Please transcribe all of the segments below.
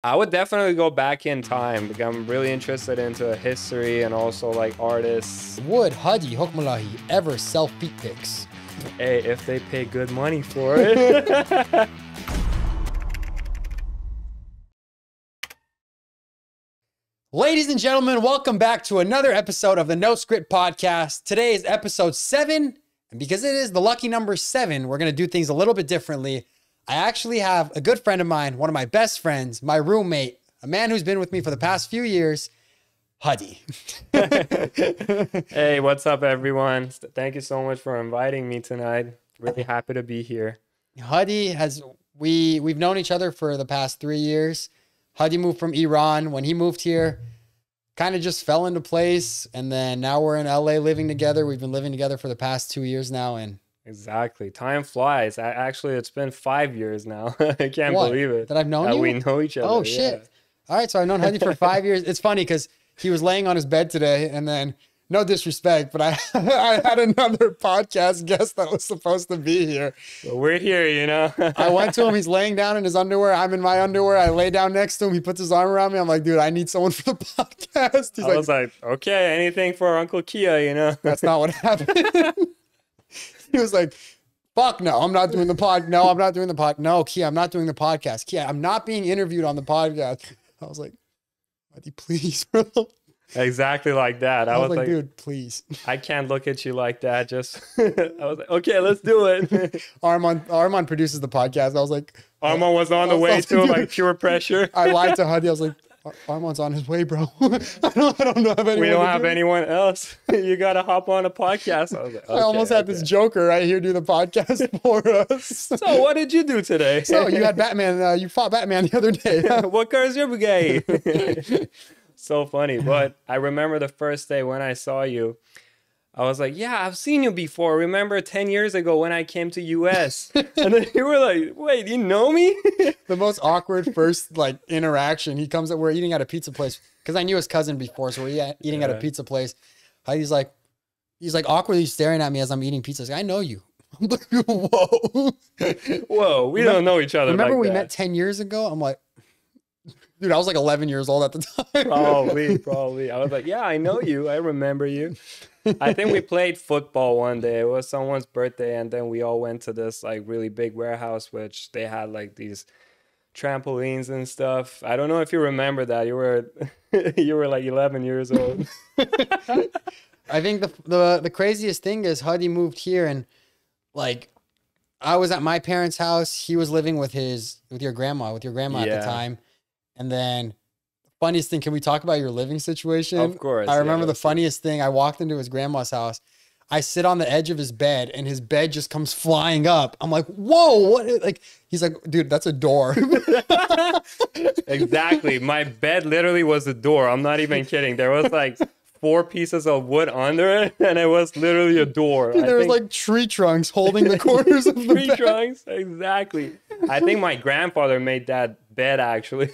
I would definitely go back in time because I'm really interested into history and also like artists. Would Hadi Hokmollahi ever sell feet pics? Hey, if they pay good money for it. Ladies and gentlemen, welcome back to another episode of the No Script Podcast. Today is episode 7, and because it is the lucky number 7, we're going to do things a little bit differently. I actually have a good friend of mine, one of my best friends, my roommate, a man who's been with me for the past few years, Hadi. Hey, what's up, everyone? Thank you so much for inviting me tonight. Really happy to be here. Hadi we've known each other for the past 3 years. Hadi moved from Iran. When he moved here, kind of just fell into place. And then now we're in LA living together. We've been living together for the past 2 years now. And exactly. Time flies. Actually, it's been 5 years now. I can't believe it. That I've known you? We know each other. Oh, shit. Yeah. All right. So I've known Hadi for 5 years. It's funny because he was laying on his bed today, and then no disrespect, but I had another podcast guest that was supposed to be here. Well, we're here, you know. I went to him. He's laying down in his underwear. I'm in my underwear. I lay down next to him. He puts his arm around me. I'm like, dude, I need someone for the podcast. He's I was like, okay, anything for Uncle Kia, you know. That's not what happened. He was like, fuck no, I'm not doing the pod. No, I'm not doing the pod. No, Kia, I'm not doing the podcast. Kia, I'm not being interviewed on the podcast. I was like, Buddy, please, bro. Exactly like that. I was like, dude, please. I can't look at you like that. Just, I was like, okay, let's do it. Armand produces the podcast. I was like, Armand was on the way too, like pure pressure. I lied to Hadi. I was like, Armand's on his way, bro. I don't have anyone. We don't have anyone else. You gotta hop on a podcast. I was like, okay, I almost had this Joker right here do the podcast for us. So what did you do today? So you had Batman. You fought Batman the other day. What color is your brigade? So funny. But I remember the first day when I saw you, I was like, yeah, I've seen you before. Remember 10 years ago when I came to US? And then you were like, wait, you know me? The most awkward first like interaction. He comes up, we're eating at a pizza place because I knew his cousin before. So we're eating at a pizza place. He's like awkwardly staring at me as I'm eating pizza. He's like, I know you. I'm like, whoa. Whoa, we don't know each other. Remember like we that. met 10 years ago? I'm like, dude, I was like 11 years old at the time. Probably. I was like, yeah, I know you. I remember you. I think we played football one day. It was someone's birthday, and then we all went to this like really big warehouse, which they had like these trampolines and stuff. I don't know if you remember that. You were like 11 years old. I think the craziest thing is Hadi moved here, and like I was at my parents' house. He was living with your grandma at the time. And then funniest thing, can we talk about your living situation? Of course. I remember the funniest thing. I walked into his grandma's house. I sit on the edge of his bed and his bed just comes flying up. I'm like, whoa, what? Like, he's like, dude, that's a door. Exactly. My bed literally was a door. I'm not even kidding. There was like 4 pieces of wood under it, and it was literally a door. Dude, there was like tree trunks holding the corners of the tree bed. trunks, exactly. I think my grandfather made that bed actually.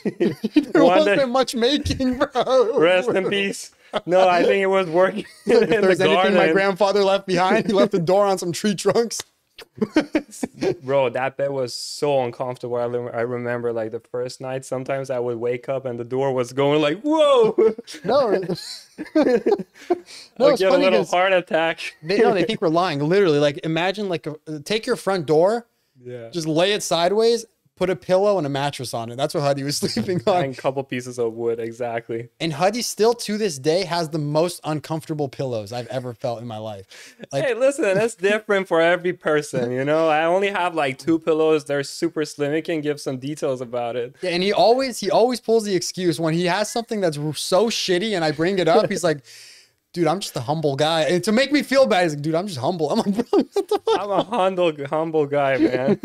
There wasn't much making, bro. Rest in peace. No, I think it was working. If there's anything my grandfather left behind, he left the door on some tree trunks. Bro, that bed was so uncomfortable. I remember like the first night, sometimes I would wake up and the door was going like, whoa. No, I'll get a little heart attack. They think we're lying. Literally, like imagine like take your front door, just lay it sideways, put a pillow and a mattress on it. That's what Hadi was sleeping on. And a couple pieces of wood, exactly. And Hadi still to this day has the most uncomfortable pillows I've ever felt in my life. Like, hey, listen, it's different for every person, you know? I only have like 2 pillows. They're super slim. He can give some details about it. Yeah, and he always pulls the excuse when he has something that's so shitty and I bring it up, he's like, dude, I'm just a humble guy. And to make me feel bad, he's like, dude, I'm just humble. I'm like, bro, what the fuck? I'm a humble guy, man.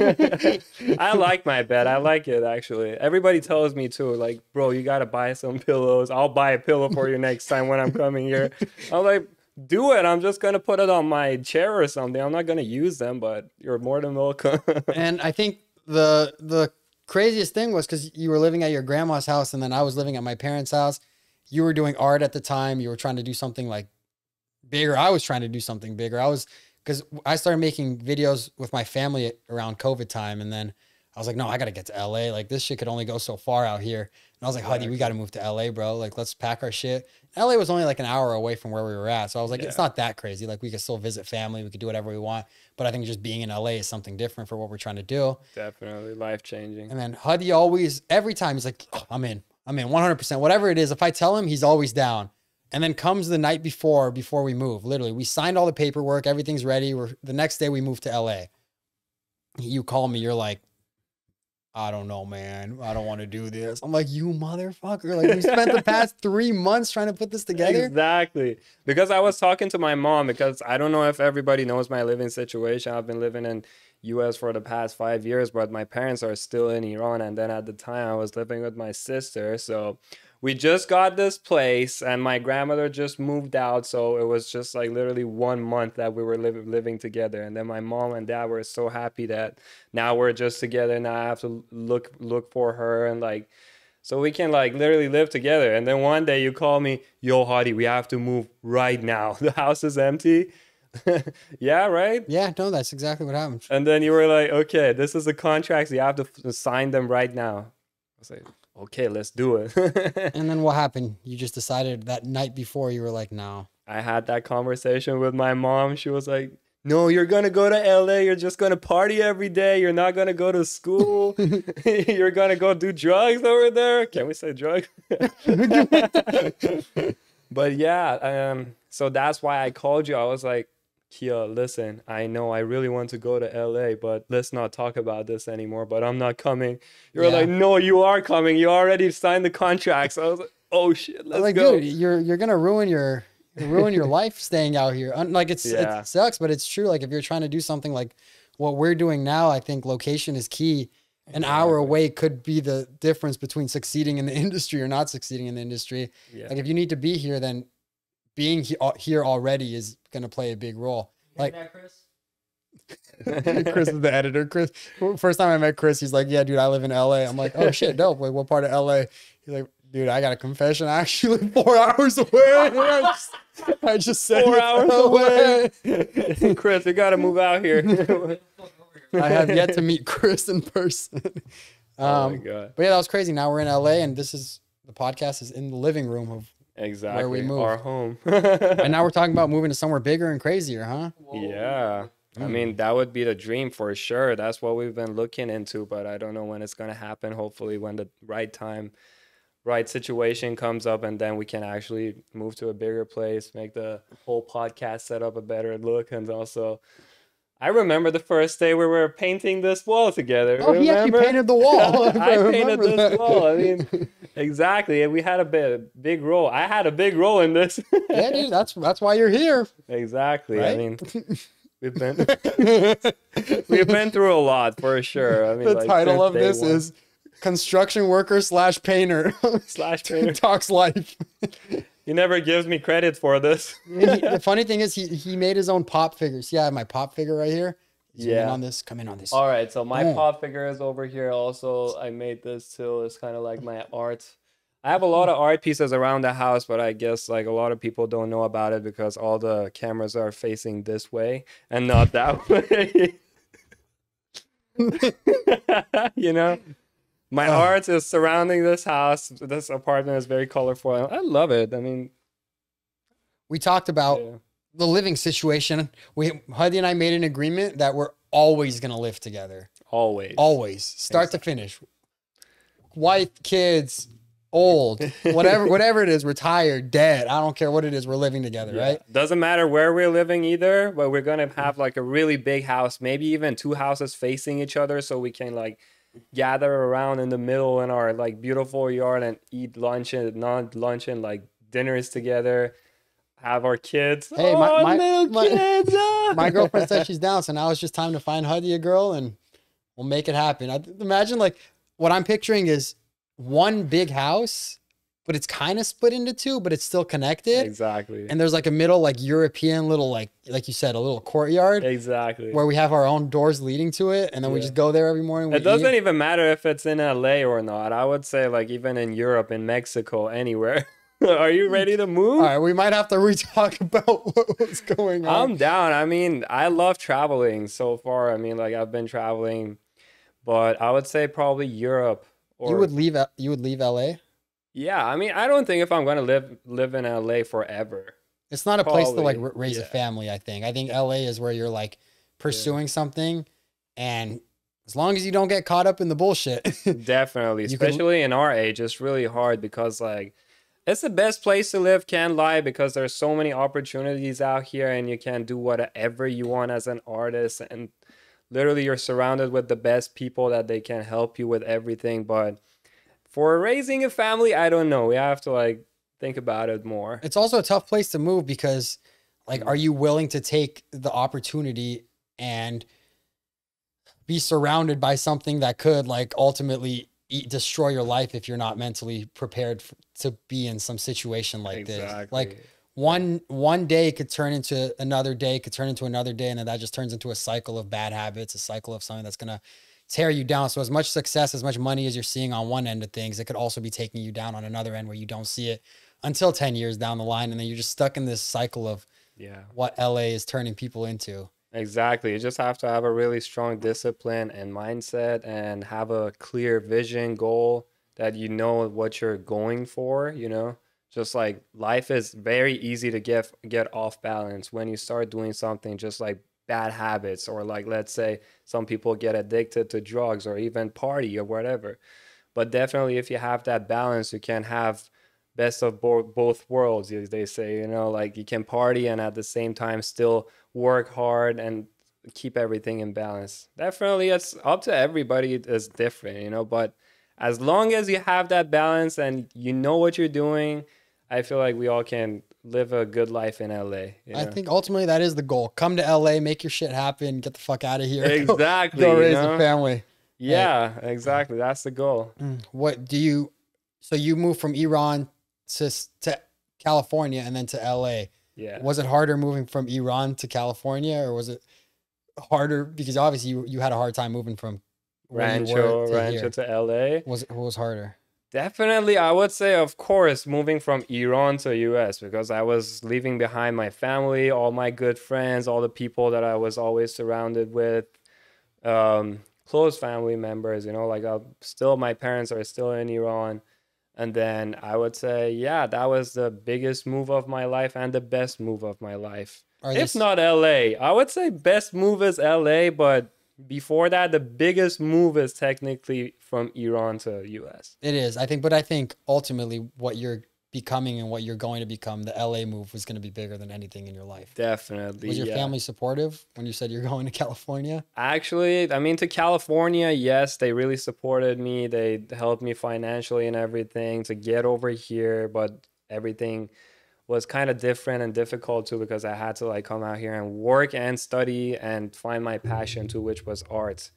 I like my bed. I like it, actually. Everybody tells me, too, like, bro, you got to buy some pillows. I'll buy a pillow for you next time when I'm coming here. I'm like, do it. I'm just going to put it on my chair or something. I'm not going to use them, but you're more than welcome. And I think the craziest thing was because you were living at your grandma's house and then I was living at my parents' house. You were doing art at the time. You were trying to do something like bigger. I was trying to do something bigger. Because I started making videos with my family around COVID time. And then I was like, no, I got to get to LA. Like this shit could only go so far out here. I was like, Huddy, we got to move to LA, bro. Like, let's pack our shit. LA was only like an hour away from where we were at. So I was like, it's not that crazy. Like, we could still visit family. We could do whatever we want. But I think just being in LA is something different for what we're trying to do. Definitely life-changing. And then Huddy always, every time he's like, oh, I'm in 100%. Whatever it is, if I tell him, he's always down. And then comes the night before we move. Literally, we signed all the paperwork. Everything's ready. The next day we moved to LA. You call me. You're like, I don't know, man. I don't want to do this. I'm like, you motherfucker. Like, we spent the past 3 months trying to put this together. Exactly. Because I was talking to my mom, because I don't know if everybody knows my living situation. I've been living in US for the past 5 years, but my parents are still in Iran. And then at the time I was living with my sister. So we just got this place and my grandmother just moved out. So it was just like literally 1 month that we were living together. And then my mom and dad were so happy that now we're just together. Now I have to look for her and like, so we can like literally live together. And then one day you call me, yo, Hadi, we have to move right now. The house is empty. Yeah, right? Yeah, no, that's exactly what happened. And then you were like, okay, this is the contracts. You have to sign them right now. I was like, okay, let's do it. And then what happened? You just decided that night before, you were like, no. I had that conversation with my mom. She was like, no, you're going to go to LA. You're just going to party every day. You're not going to go to school. You're going to go do drugs over there. Can we say drugs? But yeah, so that's why I called you. I was like, Kia, listen, I know I really want to go to LA, but let's not talk about this anymore, but I'm not coming. You're like, no, you are coming. You already signed the contracts. I was like, oh shit, let's go. Dude, you're going to ruin your life staying out here. Like it sucks, but it's true. Like if you're trying to do something like what we're doing now, I think location is key. An hour away could be the difference between succeeding in the industry or not succeeding in the industry. Yeah. Like if you need to be here, then being here already is going to play a big role. Like that, Chris? Chris is the editor. Chris, first time I met Chris, he's like, yeah, dude, I live in LA. I'm like, oh shit, dope. Like, what part of LA? He's like, dude, I got a confession. I actually live 4 hours away. I just said 4 hours away. Chris, you got to move out here. I have yet to meet Chris in person. Oh my God. But yeah, that was crazy. Now we're in LA and the podcast is in the living room of exactly where we moved. Our home. And now we're talking about moving to somewhere bigger and crazier, huh? Yeah. I mean, that would be the dream for sure. That's what we've been looking into, but I don't know when it's going to happen. Hopefully when the right time, right situation comes up, and then we can actually move to a bigger place, make the whole podcast setup a better look. And also, I remember the first day we were painting this wall together. Oh, he actually painted the wall. I painted this wall. I mean, exactly. And we had a big role. I had a big role in this. Yeah, dude. That's why you're here. Exactly. Right? I mean, we've been through a lot for sure. I mean, the title of this is Construction Worker / Painter / Painter Talks Life. He never gives me credit for this. The funny thing is he made his own pop figures. Yeah, I have my pop figure right here. Come in on this. All right, so my pop figure is over here. Also, I made this too. It's kind of like my art. I have a lot of art pieces around the house, but I guess like a lot of people don't know about it because all the cameras are facing this way and not that way. You know? My art is surrounding this house. This apartment is very colorful. I love it. I mean, we talked about the living situation. Hadi and I made an agreement that we're always going to live together. Always. Start to finish. Wife, kids, old, whatever it is, retired, dead. I don't care what it is. We're living together, right? Doesn't matter where we're living either, but we're going to have like a really big house, maybe even 2 houses facing each other so we can like gather around in the middle in our like beautiful yard and eat lunch and like dinners together, have our kids. Hey, my girlfriend said she's down, so now it's just time to find Hadi a girl and we'll make it happen. Imagine like what I'm picturing is one big house, but it's kind of split into 2, but it's still connected. Exactly. And there's like a middle, like European little, like you said, a little courtyard. Exactly. Where we have our own doors leading to it. And then we just go there every morning. It doesn't even matter if it's in LA or not. I would say like even in Europe, in Mexico, anywhere. Are you ready to move? All right. We might have to re-talk about what's going on. I'm down. I mean, I love traveling so far. I mean, like I've been traveling, but I would say probably Europe. Or you would leave LA? Yeah, I mean, I don't think if I'm gonna live in LA forever. It's not a place to like Probably, raise a yeah, family, I think. I think LA is where you're like yeah, pursuing something, and as long as you don't get caught up in the bullshit, definitely. you could. Especially in our age, it's really hard because like it's the best place to live, can't lie, because there's so many opportunities out here, and you can do whatever you want as an artist, and literally you're surrounded with the best people that they can help you with everything. But for raising a family, I don't know. We have to like think about it more. It's also a tough place to move because, like, are Mm, you willing to take the opportunity and be surrounded by something that could like ultimately destroy your life if you're not mentally prepared to be in some situation like this? Like exactly. Yeah. one day could turn into another day, could turn into another day, and then that just turns into a cycle of bad habits, a cycle of something that's gonna tear you down. So as much success, as much money as you're seeing on one end of things, it could also be taking you down on another end where you don't see it until 10 years down the line, and then you're just stuck in this cycle of Yeah. what LA is turning people into. Exactly. You just have to have a really strong discipline and mindset and have a clear vision goal that you know what you're going for, you know? Just like life is very easy to get off balance when you start doing something just like bad habits, or like let's say some people get addicted to drugs or even party or whatever. But definitely, if you have that balance, you can have best of both worlds, as they say. You know, like you can party and at the same time still work hard and keep everything in balance. Definitely, it's up to everybody. It's different, you know. But as long as you have that balance and you know what you're doing, I feel like we all can live a good life in LA. You I know. think ultimately that is the goal. Come to LA, make your shit happen, get the fuck out of here, go Exactly. You raise a know. family. Hey, Yeah. Exactly. That's the goal. what do you? So you moved from Iran to California and then to LA. Yeah. Was it harder moving from Iran to California, or was it harder because obviously you had a hard time moving from where you were to Rancho here? to LA. Was it what was harder? Definitely, I would say, of course, moving from Iran to US, because I was leaving behind my family, all my good friends, all the people that I was always surrounded with, close family members, you know, like still my parents are still in Iran. And then I would say, yeah, that was the biggest move of my life and the best move of my life. Are If this not LA, I would say best move is LA, but before that, the biggest move is technically from Iran to US. It is, I think, but I think ultimately what you're becoming and what you're going to become, the LA move was going to be bigger than anything in your life. Definitely, Was your yeah. family supportive when you said you're going to California? Actually, I mean, to California, yes, they really supported me. They helped me financially and everything to get over here, but everything was kind of different and difficult too, because I had to like come out here and work and study and find my passion too, which was art.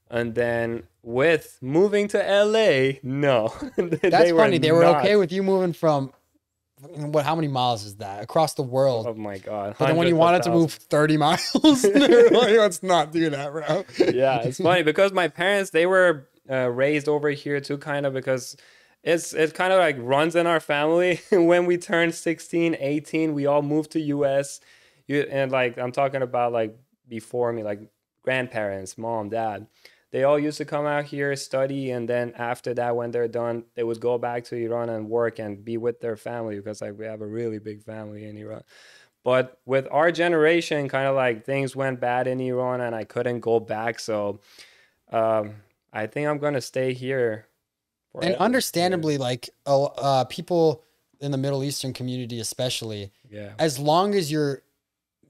And then with moving to LA, no, That's they were funny. They were okay not. with you moving from what? How many miles is that across the world? Oh my God, But then when you hundreds of wanted to move thousands. 30 miles, they were like, let's not do that, bro. Yeah, it's funny because my parents, they were raised over here too, kind of, because it kind of like runs in our family. When we turned 16, 18, we all moved to US. And like I'm talking about like before me, like grandparents, mom, dad. They all used to come out here, study, and then after that, when they're done, they would go back to Iran and work and be with their family, because like we have a really big family in Iran. But with our generation, kind of like things went bad in Iran and I couldn't go back. So um, I think I'm gonna stay here And forever. Yeah, understandably, like people in the Middle Eastern community, especially, yeah, as long as you're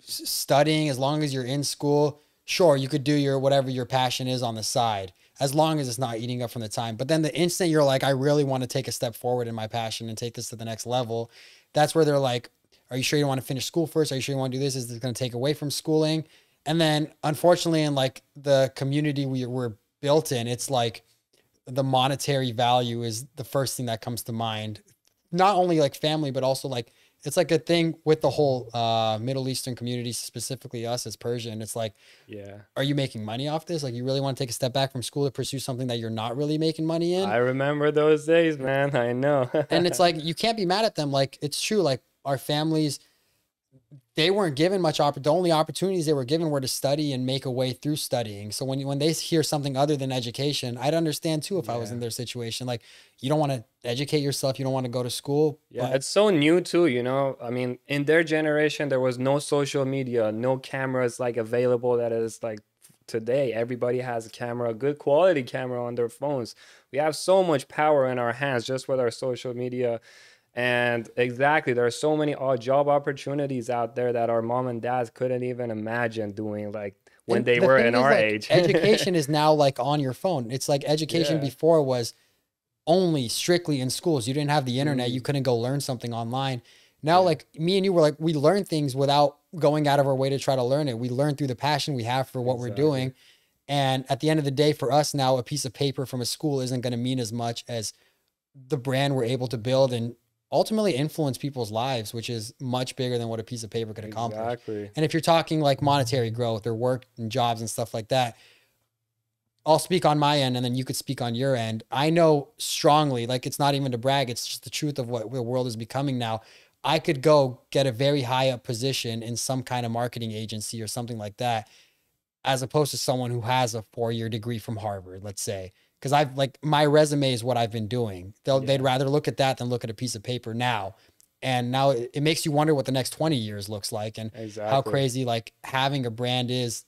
studying, as long as you're in school, sure, you could do your whatever your passion is on the side, as long as it's not eating up from the time. But then the instant you're like, I really want to take a step forward in my passion and take this to the next level, that's where they're like, are you sure you want to finish school first? Are you sure you want to do this? Is this going to take away from schooling? And then unfortunately, in like the community we're built in, it's like the monetary value is the first thing that comes to mind. Not only like family, but also like it's like a thing with the whole Middle Eastern community, specifically us as Persian. It's like, yeah. are you making money off this? Like, you really want to take a step back from school to pursue something that you're not really making money in? I remember those days, man. I know. And it's like you can't be mad at them. Like, it's true. Like, our families, they weren't given much the only opportunities they were given were to study and make a way through studying. So when they hear something other than education, I'd understand too if I was in their situation. Like, you don't want to educate yourself, you don't want to go to school. Yeah, it's so new too, you know. I mean, in their generation, there was no social media, no cameras like available that is like today. Everybody has a camera, a good quality camera on their phones. We have so much power in our hands just with our social media. And exactly, there are so many job opportunities out there that our mom and dads couldn't even imagine doing, like when And they the were thing in is, our like, age. education is now like on your phone. It's like education Yeah. before was only strictly in schools. You didn't have the internet. You Mm. couldn't go learn something online. Now, Yeah. like me and you were like, we learn things without going out of our way to try to learn it. We learn through the passion we have for what we're Exactly. doing. And at the end of the day, for us now, a piece of paper from a school isn't going to mean as much as the brand we're able to build and ultimately influence people's lives, which is much bigger than what a piece of paper could accomplish. Exactly. And if you're talking like monetary growth or work and jobs and stuff like that, I'll speak on my end and then you could speak on your end. I know strongly, like, it's not even to brag, it's just the truth of what the world is becoming now. I could go get a very high up position in some kind of marketing agency or something like that, as opposed to someone who has a 4-year degree from Harvard, let's say. Because I've like, my resume is what I've been doing. They'd rather look at that than look at a piece of paper now. And now it makes you wonder what the next 20 years looks like and how crazy like having a brand is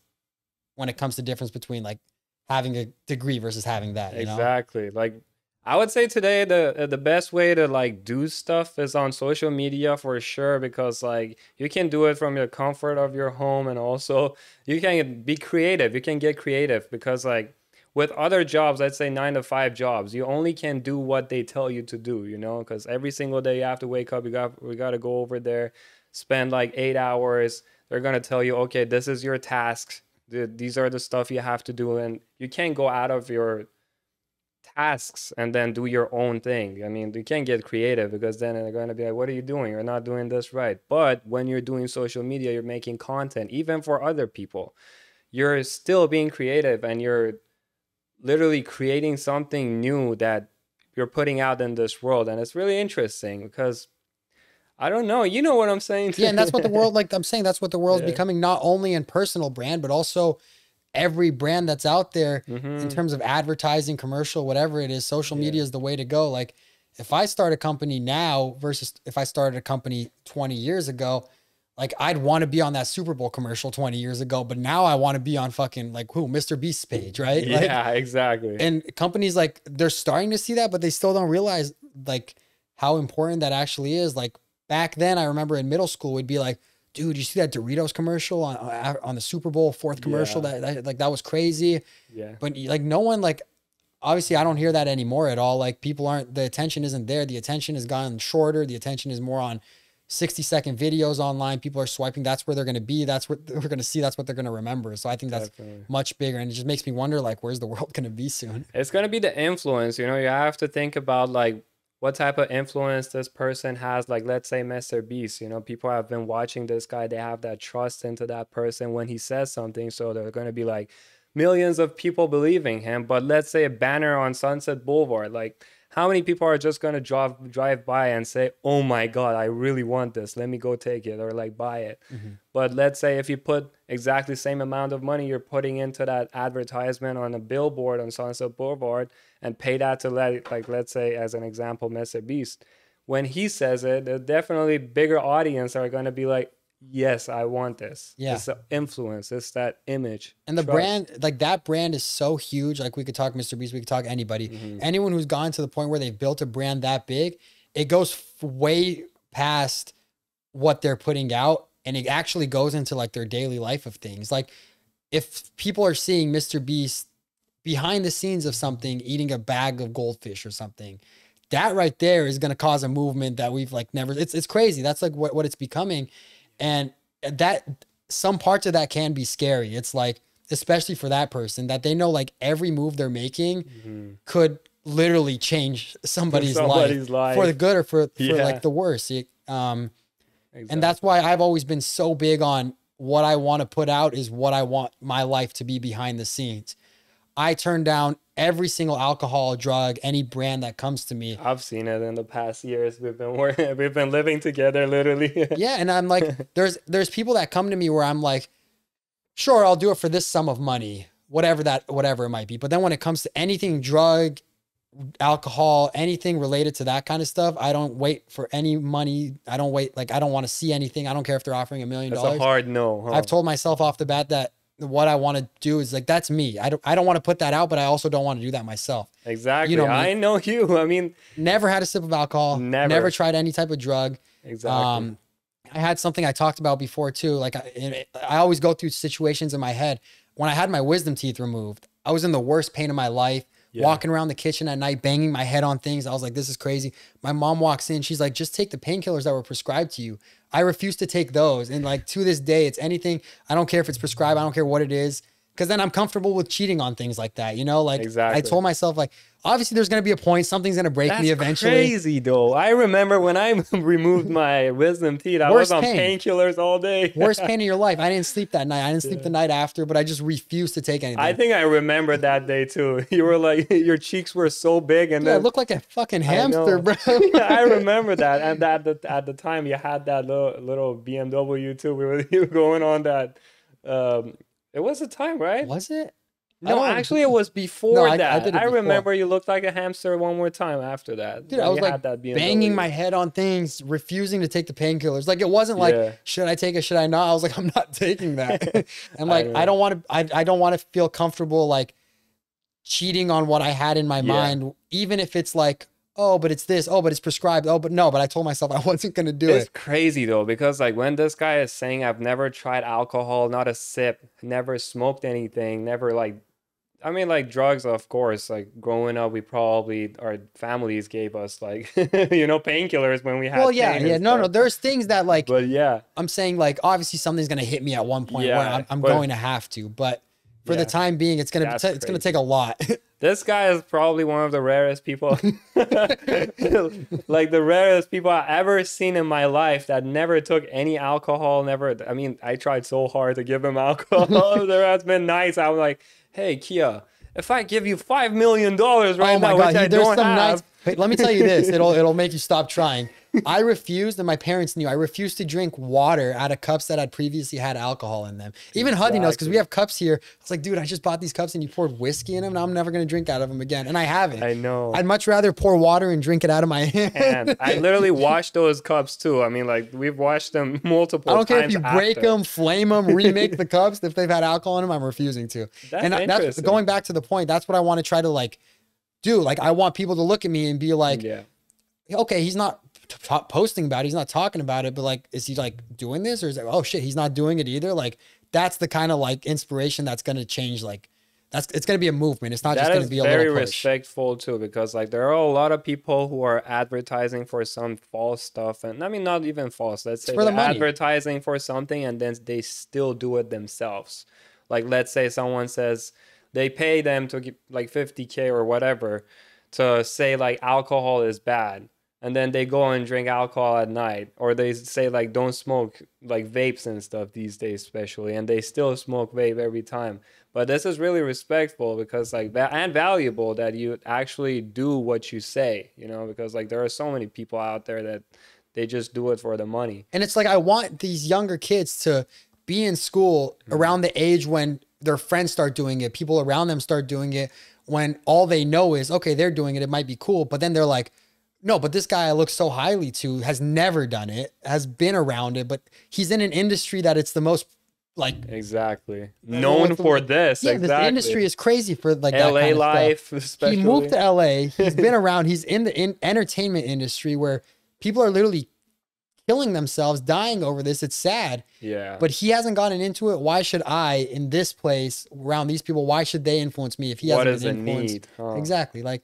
when it comes to difference between like having a degree versus having that, you know? Exactly. Like, I would say today the best way to like do stuff is on social media for sure, because like you can do it from your comfort of your home, and also you can be creative. You can get creative because like with other jobs, let's say 9 to 5 jobs, you only can do what they tell you to do, you know, because every single day you have to wake up, we got to go over there, spend like 8 hours. They're going to tell you, okay, this is your tasks. These are the stuff you have to do, and you can't go out of your tasks and then do your own thing. I mean, you can't get creative because then they're going to be like, what are you doing? You're not doing this right. But when you're doing social media, you're making content, even for other people. You're still being creative and you're literally creating something new that you're putting out in this world. And it's really interesting because I don't know, you know what I'm saying? Yeah, and that's what the world, like I'm saying, that's what the world's Yeah. becoming, not only in personal brand, but also every brand that's out there in terms of advertising, commercial, whatever it is. Social media is the way to go. Like, if I start a company now versus if I started a company 20 years ago, like, I'd want to be on that Super Bowl commercial 20 years ago, but now I want to be on fucking like Mr. Beast's page, right? Yeah, exactly. And companies, like, they're starting to see that, but they still don't realize like how important that actually is. Like, back then, I remember in middle school, we'd be like, dude, you see that Doritos commercial on the Super Bowl fourth commercial? That was crazy. Yeah. But like, no one, like, obviously I don't hear that anymore at all. Like, people aren't, the attention isn't there. The attention has gotten shorter. The attention is more on 60-second videos online. People are swiping. That's where they're going to be. That's what we're going to see. That's what they're going to remember. So I think that's much bigger. And it just makes me wonder, like, where's the world going to be soon? It's going to be the influence, you know, you have to think about like what type of influence this person has. Like, let's say Mr. Beast, you know, people have been watching this guy. They have that trust into that person when he says something. So they're going to be like millions of people believing him. But let's say a banner on Sunset Boulevard, like how many people are just going to drive by and say, oh my God, I really want this. Let me go take it or like buy it. But let's say if you put exactly the same amount of money you're putting into that advertisement on a billboard on Sunset Boulevard and pay that to like, let's say as an example, Mr. Beast, when he says it, a definitely bigger audience are going to be like, yes, I want this. Yeah. It's the influence. It's that image. And the Trust. brand, like, that brand is so huge. Like, we could talk Mr. Beast, we could talk anybody. Anyone who's gone to the point where they've built a brand that big, it goes way past what they're putting out. And it actually goes into like their daily life of things. Like, if people are seeing Mr. Beast behind the scenes of something, eating a bag of goldfish or something, that right there is going to cause a movement that we've like never, it's crazy. That's like what it's becoming. And that, some parts of that can be scary. It's like, especially for that person, that they know like every move they're making could literally change somebody's life for the good or for like the worse. And that's why I've always been so big on what I want to put out is what I want my life to be behind the scenes. I turn down every single alcohol, drug, any brand that comes to me. I've seen it in the past years. We've been living together literally. Yeah, and I'm like, there's people that come to me where I'm like, sure, I'll do it for this sum of money, whatever it might be. But then when it comes to anything drug, alcohol, anything related to that kind of stuff, I don't wait for any money. I don't wait. Like, I don't want to see anything. I don't care if they're offering $1 million. That's a hard no. Huh? I've told myself off the bat that what I want to do is like, that's me. I don't want to put that out, but I also don't want to do that myself. Exactly. You know, I know you. I mean, never had a sip of alcohol. Never tried any type of drug. Exactly. I had something I talked about before too. Like I always go through situations in my head. When I had my wisdom teeth removed, I was in the worst pain of my life. Yeah. Walking around the kitchen at night, banging my head on things. I was like, this is crazy. My mom walks in. She's like, just take the painkillers that were prescribed to you. I refuse to take those. And like to this day, it's anything. I don't care if it's prescribed. I don't care what it is. Because then I'm comfortable with cheating on things like that. You know, like exactly. I told myself, like, obviously there's going to be a point. Something's going to break me eventually. That's crazy though. I remember when I removed my wisdom teeth, I was on painkillers all day. Worst pain of your life. I didn't sleep that night. I didn't sleep the night after, but I just refused to take anything. I think I remember that day too. You were like, your cheeks were so big. And then I looked like a fucking hamster, bro. I remember that. And at the time you had that little BMW too. You were going on that. It was a time, right? Was it? No, actually, it was before that. I remember you looked like a hamster one more time after that. Dude, I was like banging my head on things, refusing to take the painkillers. Like, it wasn't like, should I take it? Should I not? I was like, I'm not taking that. And like, I don't want to feel comfortable like cheating on what I had in my mind, even if it's like, oh, but it's this. Oh, but it's prescribed. Oh, but no. But I told myself I wasn't going to do it. It's crazy, though, because like when this guy is saying, I've never tried alcohol, not a sip, never smoked anything, never like, I mean, like drugs, of course, like growing up, our families gave us like, painkillers when we had pain. No. There's things that like, but yeah, I'm saying like, obviously something's going to hit me at one point where I'm going to have to, but for the time being, it's going to take a lot. This guy is probably one of the rarest people, like the rarest people I've ever seen in my life that never took any alcohol. I mean, I tried so hard to give him alcohol. There has been nights I'm like, hey, Kia, if I give you $5 million right now, which I don't have. Wait, let me tell you this. It'll make you stop trying. I refused, and my parents knew, I refused to drink water out of cups that had previously had alcohol in them. Even Hadi knows, because we have cups here. I was like, dude, I just bought these cups and you poured whiskey in them. Now I'm never going to drink out of them again. And I haven't. I know. I'd much rather pour water and drink it out of my hand. And I literally washed those cups too. I mean, like, we've washed them multiple times. I don't care if you break them, flame them, remake the cups. If they've had alcohol in them, I'm refusing to. That's going back to the point. That's what I want to try to like do. Like, I want people to look at me and be like, okay, he's not posting about it, he's not talking about it, but like, is he like doing this, or is it, oh shit, he's not doing it either? Like, that's the kind of like inspiration that's going to change. Like, it's going to be a movement. It's not just going to be a little push. Very respectful too, because like there are a lot of people who are advertising for some false stuff, and I mean, not even false, let's say they're advertising for something and then they still do it themselves. Like, let's say someone says they pay them to get like 50K or whatever to say like alcohol is bad, and then they go and drink alcohol at night, or they say like don't smoke like vapes and stuff these days especially, and they still smoke vape every time. But this is really respectful, because like and valuable that you actually do what you say, because like there are so many people out there that they just do it for the money. And it's like, I want these younger kids to be in school around the age when their friends start doing it, people around them start doing it, when all they know is, okay, they're doing it, it might be cool. But then they're like, no, but this guy I look so highly to has never done it, has been around it, but he's in an industry that it's the most like known for this. Yeah, this industry is crazy for like LA that kind of life, stuff. Especially. He moved to LA. He's been around. He's in the entertainment industry where people are literally killing themselves, dying over this. It's sad. Yeah. But he hasn't gotten into it. Why should I, in this place around these people, why should they influence me if he hasn't been influenced? Exactly. Like,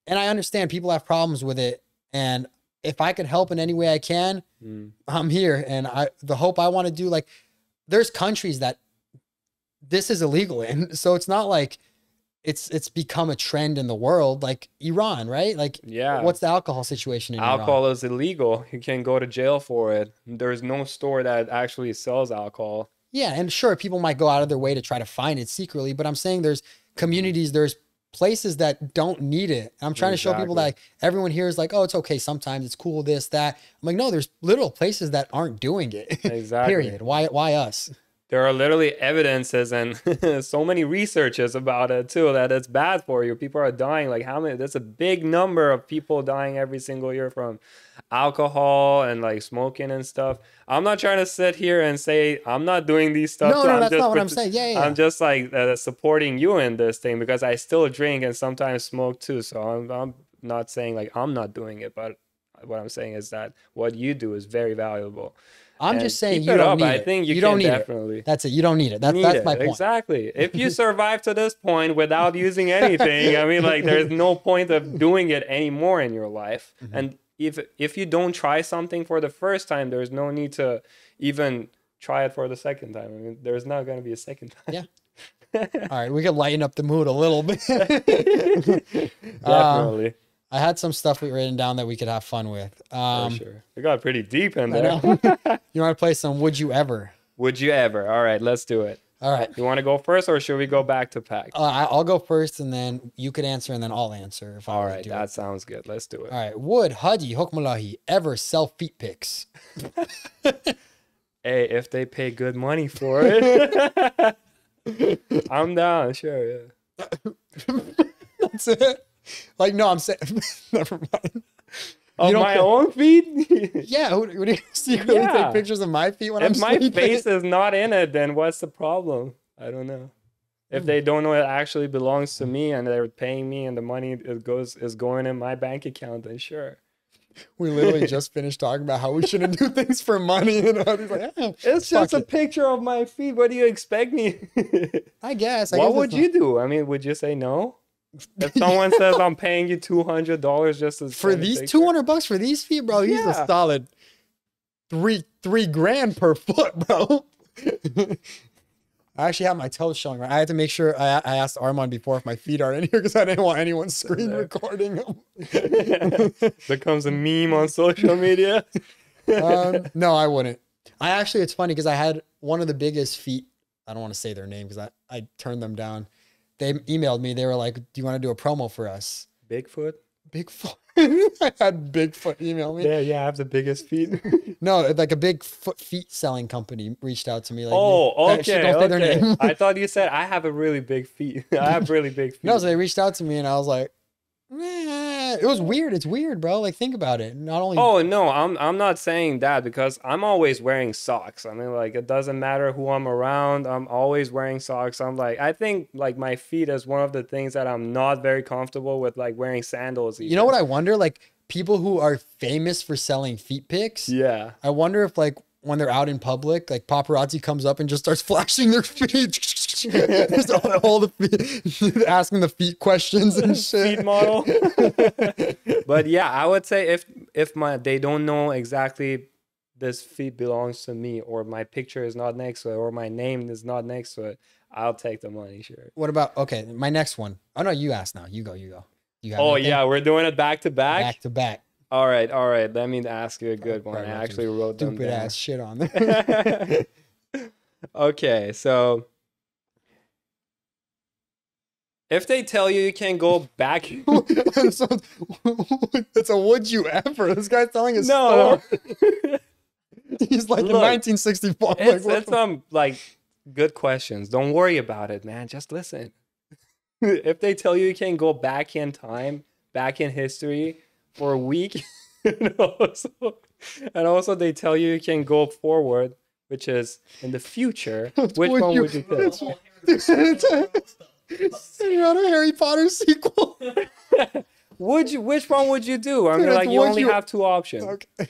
and I understand people have problems with it. And if I could help in any way I can, I'm here. And the hope I want to do, like, there's countries that this is illegal in. So it's not like it's become a trend in the world, like Iran, right? Like, what's the alcohol situation in Iran? Alcohol is illegal. You can go to jail for it. There's no store that actually sells alcohol. Yeah, and sure, people might go out of their way to try to find it secretly, but I'm saying there's communities, there's places that don't need it. I'm trying to show people that like, everyone here is like, oh, it's okay sometimes, it's cool, this, that. I'm like, no, there's literal places that aren't doing it. Exactly. Period. Why us? There are literally evidences and so many researches about it too that it's bad for you. People are dying. Like how many? That's a big number of people dying every single year from alcohol and like smoking and stuff. I'm not trying to sit here and say I'm not doing these stuff. No, no, that's not what I'm saying. Yeah. I'm just like supporting you in this thing because I still drink and sometimes smoke too. So I'm not saying like I'm not doing it, but what I'm saying is that what you do is very valuable. I'm And just saying keep you it don't up. need I it. think you don't can need definitely. it. That's it. You don't need it. That's my point. Exactly. If you survive to this point without using anything, I mean, like, there's no point of doing it anymore in your life. And if you don't try something for the first time, there's no need to even try it for the second time. I mean, there's not going to be a second time. Yeah. All right, we can lighten up the mood a little bit. Definitely. I had some stuff we written down that we could have fun with. For sure. We got pretty deep in I there. know. You want to play some Would You Ever? Would you ever? All right, let's do it. All right. You want to go first or should we go back to pack? I'll go first and then you could answer and then I'll answer if I All wanna right, do that it. sounds good. Let's do it. All right. Would Hadi Hokmollahi ever sell feet pics? Hey, if they pay good money for it, I'm down. Sure, yeah. That's it. Like, no, I'm saying, never mind. On don't my care. own feet? Yeah, would you secretly Yeah. take pictures of my feet when I'm If my sleeping? face is not in it, then what's the problem? I don't know. If they don't know it actually belongs to me and they're paying me and the money is going in my bank account, then sure. We literally just finished talking about how we shouldn't do things for money. And he's like, It's just a picture of my feet. What do you expect me? I guess. What would you do? I mean, would you say no? If someone says I'm paying you $200 just to for these $200 for these feet, bro? He's a solid three grand per foot, bro. I actually have my toes showing. Right, I had to make sure I asked Armand before if my feet are in here because I didn't want anyone screen recording them. Becomes a meme on social media. No, I wouldn't. It's funny because I had one of the biggest feet. I don't want to say their name because I turned them down. They emailed me. They were like, do you want to do a promo for us? Bigfoot? Bigfoot. I had Bigfoot email me. Yeah, I have the biggest feet. No, like a big feet selling company reached out to me. Like, okay. Don't say their name. I thought you said I have a really big feet. I have really big feet. No, so they reached out to me and I was like, it was weird. It's weird, bro. Like, think about it. Not only. Oh no, I'm not saying that because I'm always wearing socks. I mean, like, it doesn't matter who I'm around. I'm always wearing socks. I think like my feet is one of the things that I'm not very comfortable with, like wearing sandals. Even. You know what I wonder? Like, people who are famous for selling feet pics. Yeah. I wonder if like when they're out in public, like paparazzi comes up and just starts flashing their feet. Just all the feet, asking the feet questions and shit. Feet model. But yeah, I would say if they don't know exactly this feet belongs to me or my picture is not next to it or my name is not next to it, I'll take the money, sure. What about, okay, my next one. Oh no, you ask now. You go. You have anything? Yeah, we're doing it back to back? Back to back. All right. Let me ask you a good one. I actually wrote them down. Stupid ass shit on there. Okay, so if they tell you can go back, It's a would you ever? This guy's telling us no. He's like, Look, in 1964. It's like good questions. Don't worry about it, man. Just listen. If they tell you can go back in time, back in history for a week, and also they tell you can go forward, which is in the future, which one would you pick? You're on a Harry Potter sequel. Which one would you do? I mean, Dude, like, you only have two options. Okay.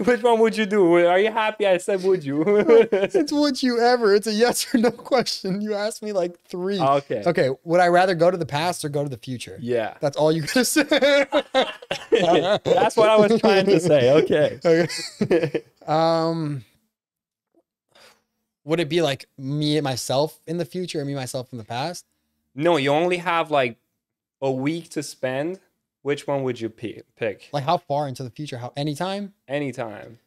Which one would you do? Are you happy I said would you? It's would you ever. It's a yes or no question. You asked me like three. Okay. Okay. Would I rather go to the past or go to the future? Yeah. That's all you gotta say. That's what I was trying to say. Okay. Would it be like me and myself in the future or me myself in the past? No, you only have like a week to spend. Which one would you pick? Like, how far into the future? Anytime? Anytime.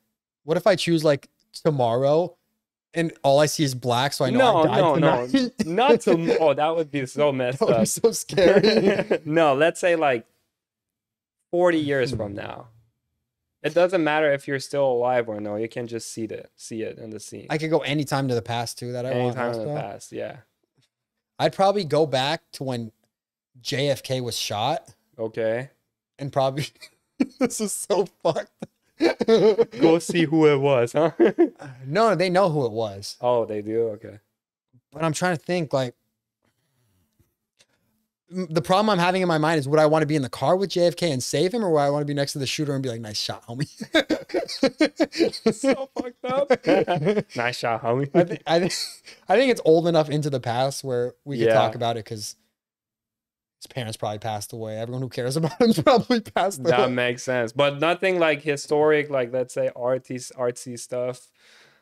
What if I choose like tomorrow and all I see is black, so I know No, I died no, no, tonight. not to. Oh, that would be so messed That would be up. so scary. No, let's say like 40 years from now. It doesn't matter if you're still alive or no. You can just see it in the scene. I could go anytime to the past too that I want. Anytime in the Also. past, yeah. I'd probably go back to when JFK was shot Okay. and probably this is so fucked. Go see who it was, huh? No, they know who it was. Oh, they do? Okay. But I'm trying to think like the problem I'm having in my mind is would I want to be in the car with JFK and save him or would I want to be next to the shooter and be like, nice shot, homie? So fucked up. Nice shot, homie. I think it's old enough into the past where we could Yeah. talk about it because his parents probably passed away. Everyone who cares about him's probably passed away. That makes sense. But nothing like historic, like let's say artsy stuff.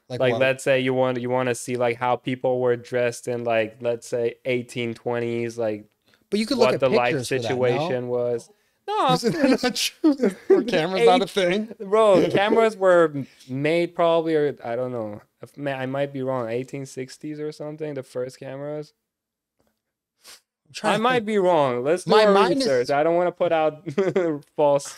Like what? let's say you want to see like how people were dressed in like let's say 1820s, like But you could look what at the life pictures for that, situation no? was. No, Is it not true? Or camera's not a thing. bro, cameras were made probably, or I don't know. I might be wrong. 1860s or something. The first cameras. I might be wrong. Let's do our research. I don't want to put out false.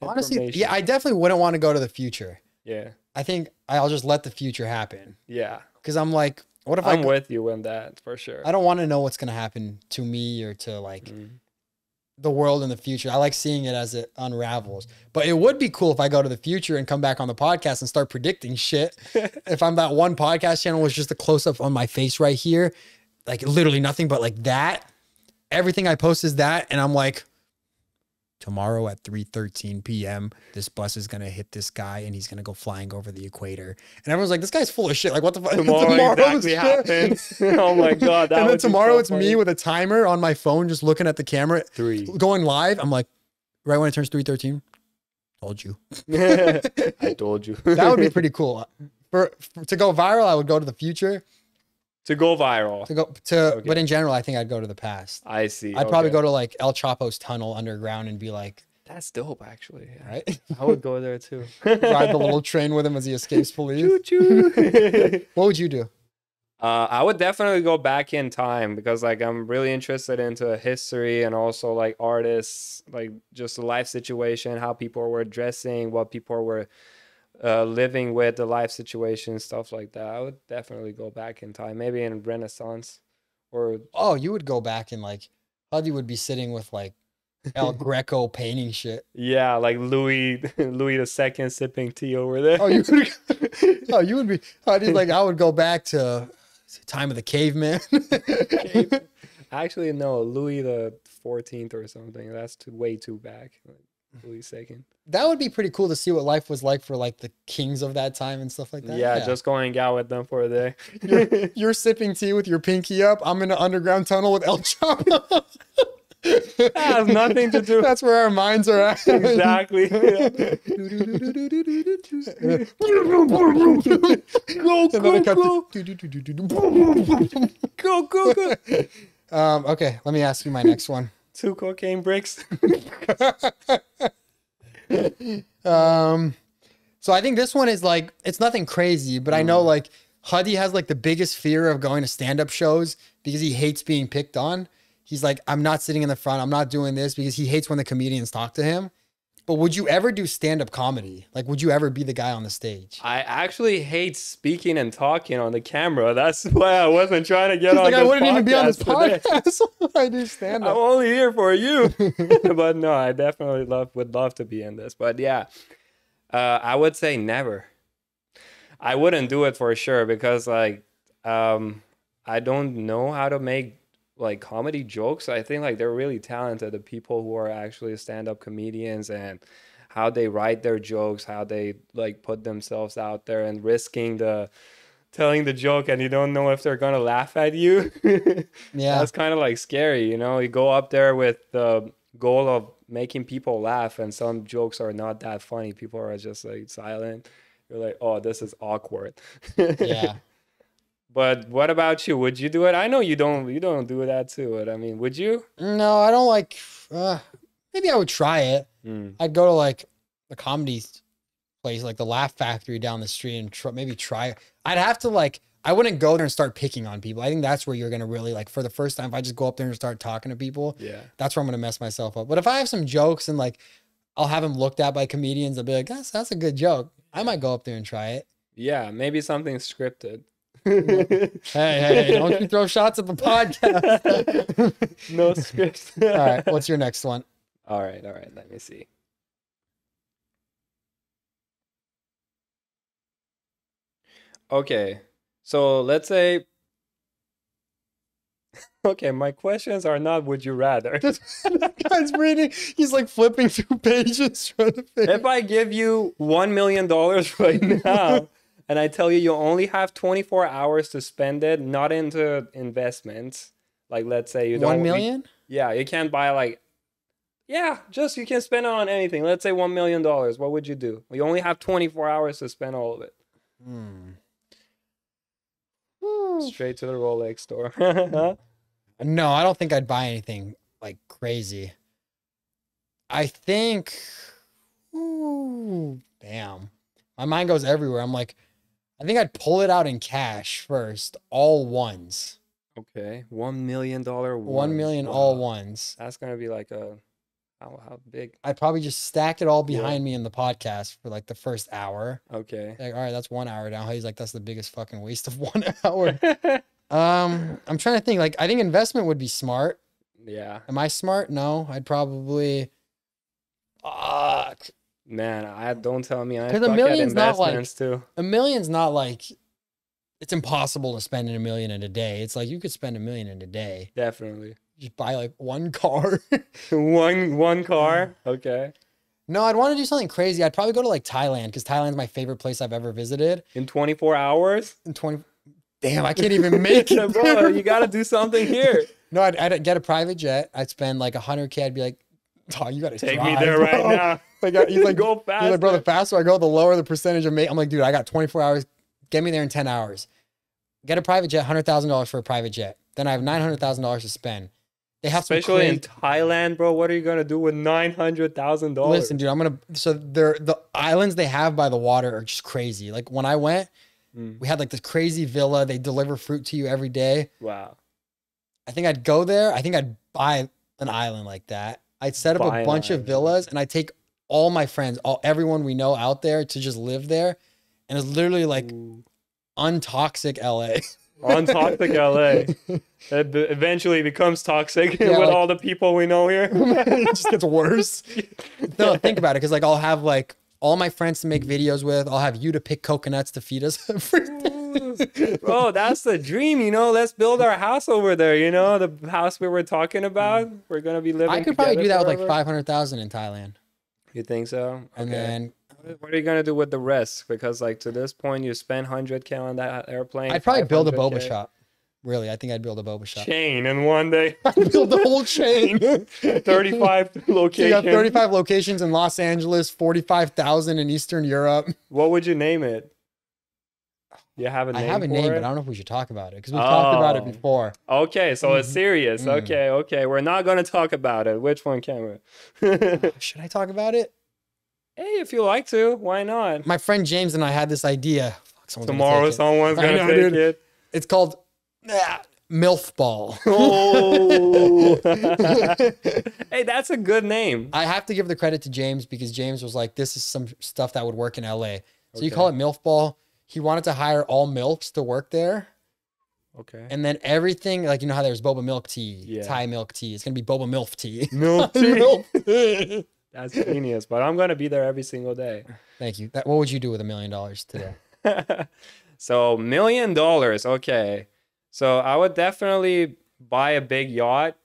Honestly, yeah, I definitely wouldn't want to go to the future. Yeah. I think I'll just let the future happen. Yeah. Because I'm like, what if I'm with you on that for sure. I don't want to know what's gonna happen to me or to like the world in the future. I like seeing it as it unravels. But it would be cool if I go to the future and come back on the podcast and start predicting shit. If I'm that one podcast channel was just a close up on my face right here, like literally nothing but like that. Everything I post is that, and I'm like, tomorrow at 3:13 p.m., this bus is gonna hit this guy and he's gonna go flying over the equator. And everyone's like, this guy's full of shit. Like, what the fuck? Tomorrow exactly happens. Oh my god. And then tomorrow it's me with a timer on my phone, just looking at the camera, 3 going live. I'm like, right when it turns 3:13, told you. I told you. That would be pretty cool. For to go viral, I would go to the future. To go viral. But in general, I think I'd go to the past. I see. I'd probably go to like El Chapo's tunnel underground and be like, that's dope, actually. Yeah. right? I would go there too. Ride the little train with him as he escapes police. Choo choo. What would you do? I would definitely go back in time because like I'm really interested into history and also like artists, like just the life situation, how people were dressing, what people were living with, the life situation, stuff like that. I would definitely go back in time, maybe in Renaissance or You would go back and like Hadi would be sitting with like El Greco painting shit. yeah, like Louis II sipping tea over there. You would be Hadi's like, I would go back to the time of the caveman. Actually, no, Louis the 14th or something. That's way too back. Louis II. That would be pretty cool to see what life was like for like the kings of that time and stuff like that. Yeah, just going out with them for a day. You're sipping tea with your pinky up. I'm in an underground tunnel with El Chapo. That has nothing to do. That's where our minds are at. Exactly. Go, go. Okay, let me ask you my next one. 2 cocaine bricks. So I think this one is like, it's nothing crazy, but I know like Hadi has like the biggest fear of going to stand-up shows because he hates being picked on. He's like, I'm not sitting in the front. I'm not doing this because he hates when the comedians talk to him. But would you ever do stand-up comedy? Like, would you ever be the guy on the stage? I actually hate speaking and talking on the camera. That's why I wasn't trying to get on Like, this I wouldn't even be on this today. podcast. I do stand-up. I'm only here for you. But no, I definitely would love to be in this. But yeah, I would say never. I wouldn't do it for sure because like I don't know how to make like comedy jokes. I think like they're really talented, the people who are actually stand-up comedians, and how they write their jokes, how they like put themselves out there and risking telling the joke and you don't know if they're gonna laugh at you. Yeah, that's kind of like scary, you know. You go up there with the goal of making people laugh and some jokes are not that funny, people are just like silent, you're like, oh, this is awkward. yeah. But what about you? Would you do it? I know you don't do that too. But I mean, would you? No, I don't like, maybe I would try it. I'd go to like a comedy place, like the Laugh Factory down the street, and maybe try. I'd have to like, I wouldn't go there and start picking on people. I think that's where you're gonna really like, for the first time, if I just go up there and start talking to people, that's where I'm gonna mess myself up. But if I have some jokes and like I'll have them looked at by comedians, I'll be like, that's a good joke. I might go up there and try it. Yeah, maybe something scripted. Hey, don't you throw shots at the podcast. No script. All right, what's your next one? All right, let me see. Okay, so let's say, okay, my questions are not would you rather. That guy's reading, he's like flipping through pages trying to figure. If I give you $1 million right now, and I tell you you only have 24 hours to spend it, not into investments, like let's say you don't... 1 million? Yeah, you can't buy like... Yeah, just you can spend it on anything. Let's say $1 million. What would you do? You only have 24 hours to spend all of it. Straight to the Rolex store. No, I don't think I'd buy anything like crazy. I think, ooh, damn. My mind goes everywhere. I'm like, I think I'd pull it out in cash first, all ones. Okay, $1 million. 1 million, all ones. That's gonna be like a how big? I'd probably just stack it all behind me in the podcast for like the first hour. Okay. Like, all right, that's 1 hour down. He's like, that's the biggest fucking waste of 1 hour. I'm trying to think. Like, I think investment would be smart. Yeah. Am I smart? No, I'd probably. Man, don't tell me. I Because suck at investments too. A million's not like, it's impossible to spend $1 million in a day. It's like you could spend $1 million in a day. Definitely. Just buy like one car. one car. Okay. No, I'd want to do something crazy. I'd probably go to like Thailand because Thailand's my favorite place I've ever visited. In 24 hours? In 20. Damn, I can't even make it. Bro, you got to do something here. No, I'd get a private jet. I'd spend like $100K. I'd be like, oh, you got to take drive, me there right now. Like, he's like, go fast. He's like, bro, the faster I go, the lower the percentage of me. I'm like, dude, I got 24 hours. Get me there in 10 hours. Get a private jet, $100,000 for a private jet. Then I have $900,000 to spend. They have especially in Thailand, bro. What are you gonna do with $900,000? Listen, dude, so the islands they have by the water are just crazy. Like when I went, we had like this crazy villa. They deliver fruit to you every day. Wow. I think I'd go there. I think I'd buy an island like that. I'd set up a bunch of villas and I'd take all my friends, everyone we know out there to just live there. And it's literally like untoxic LA. Untoxic LA. It eventually becomes toxic with like, all the people we know here. It just gets worse. No, think about it. Because like I'll have like all my friends to make videos with. I'll have you to pick coconuts to feed us every day. Bro, that's the dream, you know. Let's build our house over there, you know, the house we were talking about. We're gonna be living. I could probably do that with like 500,000 in Thailand. You think so? And then what are you gonna do with the rest? Because like to this point, you spend 100K on that airplane. I'd probably build a boba shop. Really, I think I'd build a boba shop. Chain in one day. I'd build the whole chain. 35 locations. So you have 35 locations in Los Angeles, 45,000 in Eastern Europe. What would you name it? You have a name? I have a for name, it? but I don't know if we should talk about it because we've talked about it before. Okay, so it's serious. Okay. We're not going to talk about it. Which one can we? Should I talk about it? Hey, if you like to, why not? My friend James and I had this idea. Tomorrow someone's going to take it. It's called MILF Ball. Oh. Hey, that's a good name. I have to give the credit to James because James was like, this is some stuff that would work in LA. So you call it MILF Ball. He wanted to hire all MILFs to work there. Okay. And then everything, like, you know how there's boba milk tea, Thai milk tea. It's going to be boba MILF tea. Milk tea. That's genius, but I'm going to be there every single day. Thank you. What would you do with $1 million today? So $1 million. Okay. So I would definitely buy a big yacht.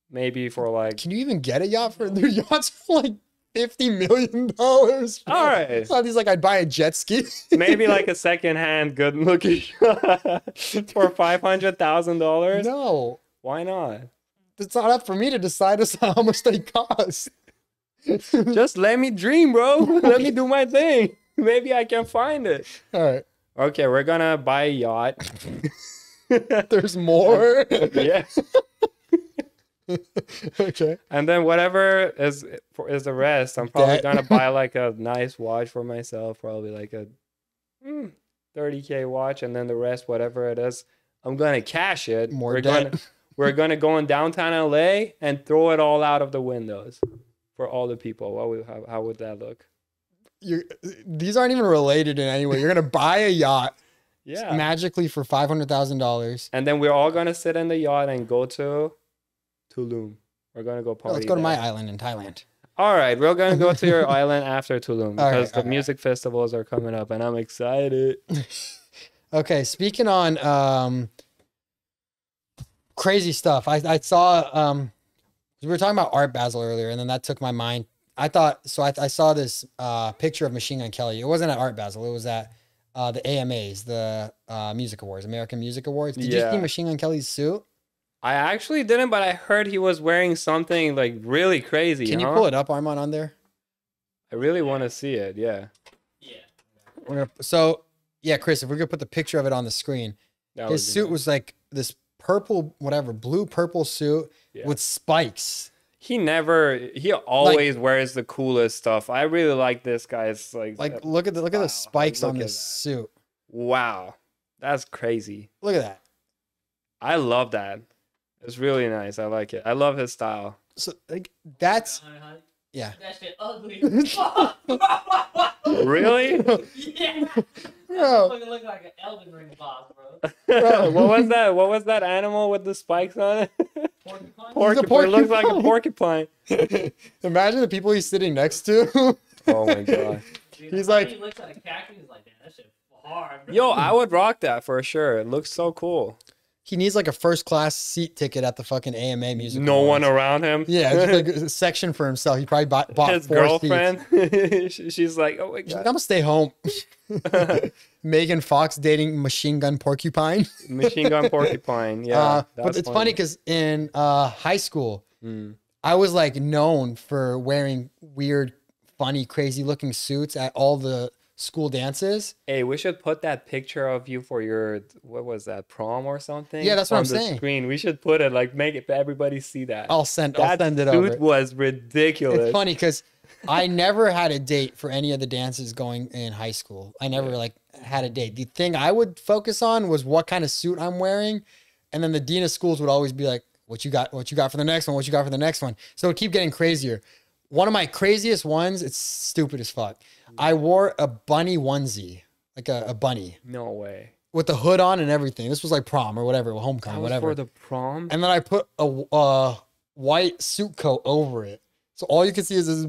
Maybe for like... Can you even get a yacht for their yachts for like $50 million? All right. So he's like, I'd buy a jet ski. Maybe like a secondhand good looking for $500,000. No. Why not? It's not up for me to decide as to how much they cost. Just let me dream, bro. Let me do my thing. Maybe I can find it. All right. Okay, we're gonna buy a yacht. There's more. Yeah. Okay. And then whatever is the rest, I'm probably gonna buy like a nice watch for myself, probably like a 30K watch, and then the rest, whatever it is, I'm gonna cash it. More debt. We're gonna go in downtown LA and throw it all out of the windows for all the people. How would that look? These aren't even related in any way. You're gonna buy a yacht, Yeah, magically for $500,000. and then we're all gonna sit in the yacht and go to Tulum. We're gonna go party. Let's go to there. my island in Thailand. All right, we're gonna go to your island after Tulum because Okay, the music festivals are coming up, and I'm excited. Okay, speaking on crazy stuff. I saw we were talking about Art Basel earlier, and then that took my mind. I saw this picture of Machine Gun Kelly. It wasn't at Art Basel. It was at the AMAs, the Music Awards, American Music Awards. Did you see Machine Gun Kelly's suit? I actually didn't, but I heard he was wearing something like really crazy. Can you pull it up, Armand, on there? I really want to see it. Yeah. Yeah, Chris, if we're gonna put the picture of it on the screen, his suit was like this purple, blue purple suit with spikes. He always wears the coolest stuff. I really like this guy's like look at the spikes on this suit. Wow. That's crazy. Look at that. I love that. It's really nice. I like it. I love his style. So like that's yeah. That shit ugly. Really? Yeah. Bro. Fucking look like an Elden Ring boss, bro. What was that animal with the spikes on it? Porcupine? Porcupine. It looks like a porcupine. Imagine the people he's sitting next to. Oh my god. Dude, He's like, he looks at a cactus. He's like, damn, that shit hard, bro. Yo, I would rock that for sure. It looks so cool. he needs like a first class seat ticket at the fucking AMA music. No awards. one around him. Yeah, just like a section for himself. He probably bought His 4 girlfriend. seats. She's like, oh my She's like, god. I'm gonna stay home. Megan Fox dating Machine Gun Porcupine. Machine Gun Porcupine. Yeah. But it's funny because in high school, I was like known for wearing weird, funny, crazy looking suits at all the school dances. Hey, we should put that picture of you for your, what was that, prom or something? Yeah, that's what on I'm the saying. Screen. We should put it, like, make it everybody see that. I'll send That it suit over. was ridiculous. It's funny because I never had a date for any of the dances going in high school. I never like had a date. The thing I would focus on was what kind of suit I'm wearing. And then the dean of schools would always be like, what you got for the next one? What you got for the next one? So it would keep getting crazier. One of my craziest ones, it's stupid as fuck. I wore a bunny onesie, like a bunny No way. with the hood on and everything. This was like prom or whatever, homecoming, That was whatever. for the prom? And then I put a white suit coat over it. So all you can see is this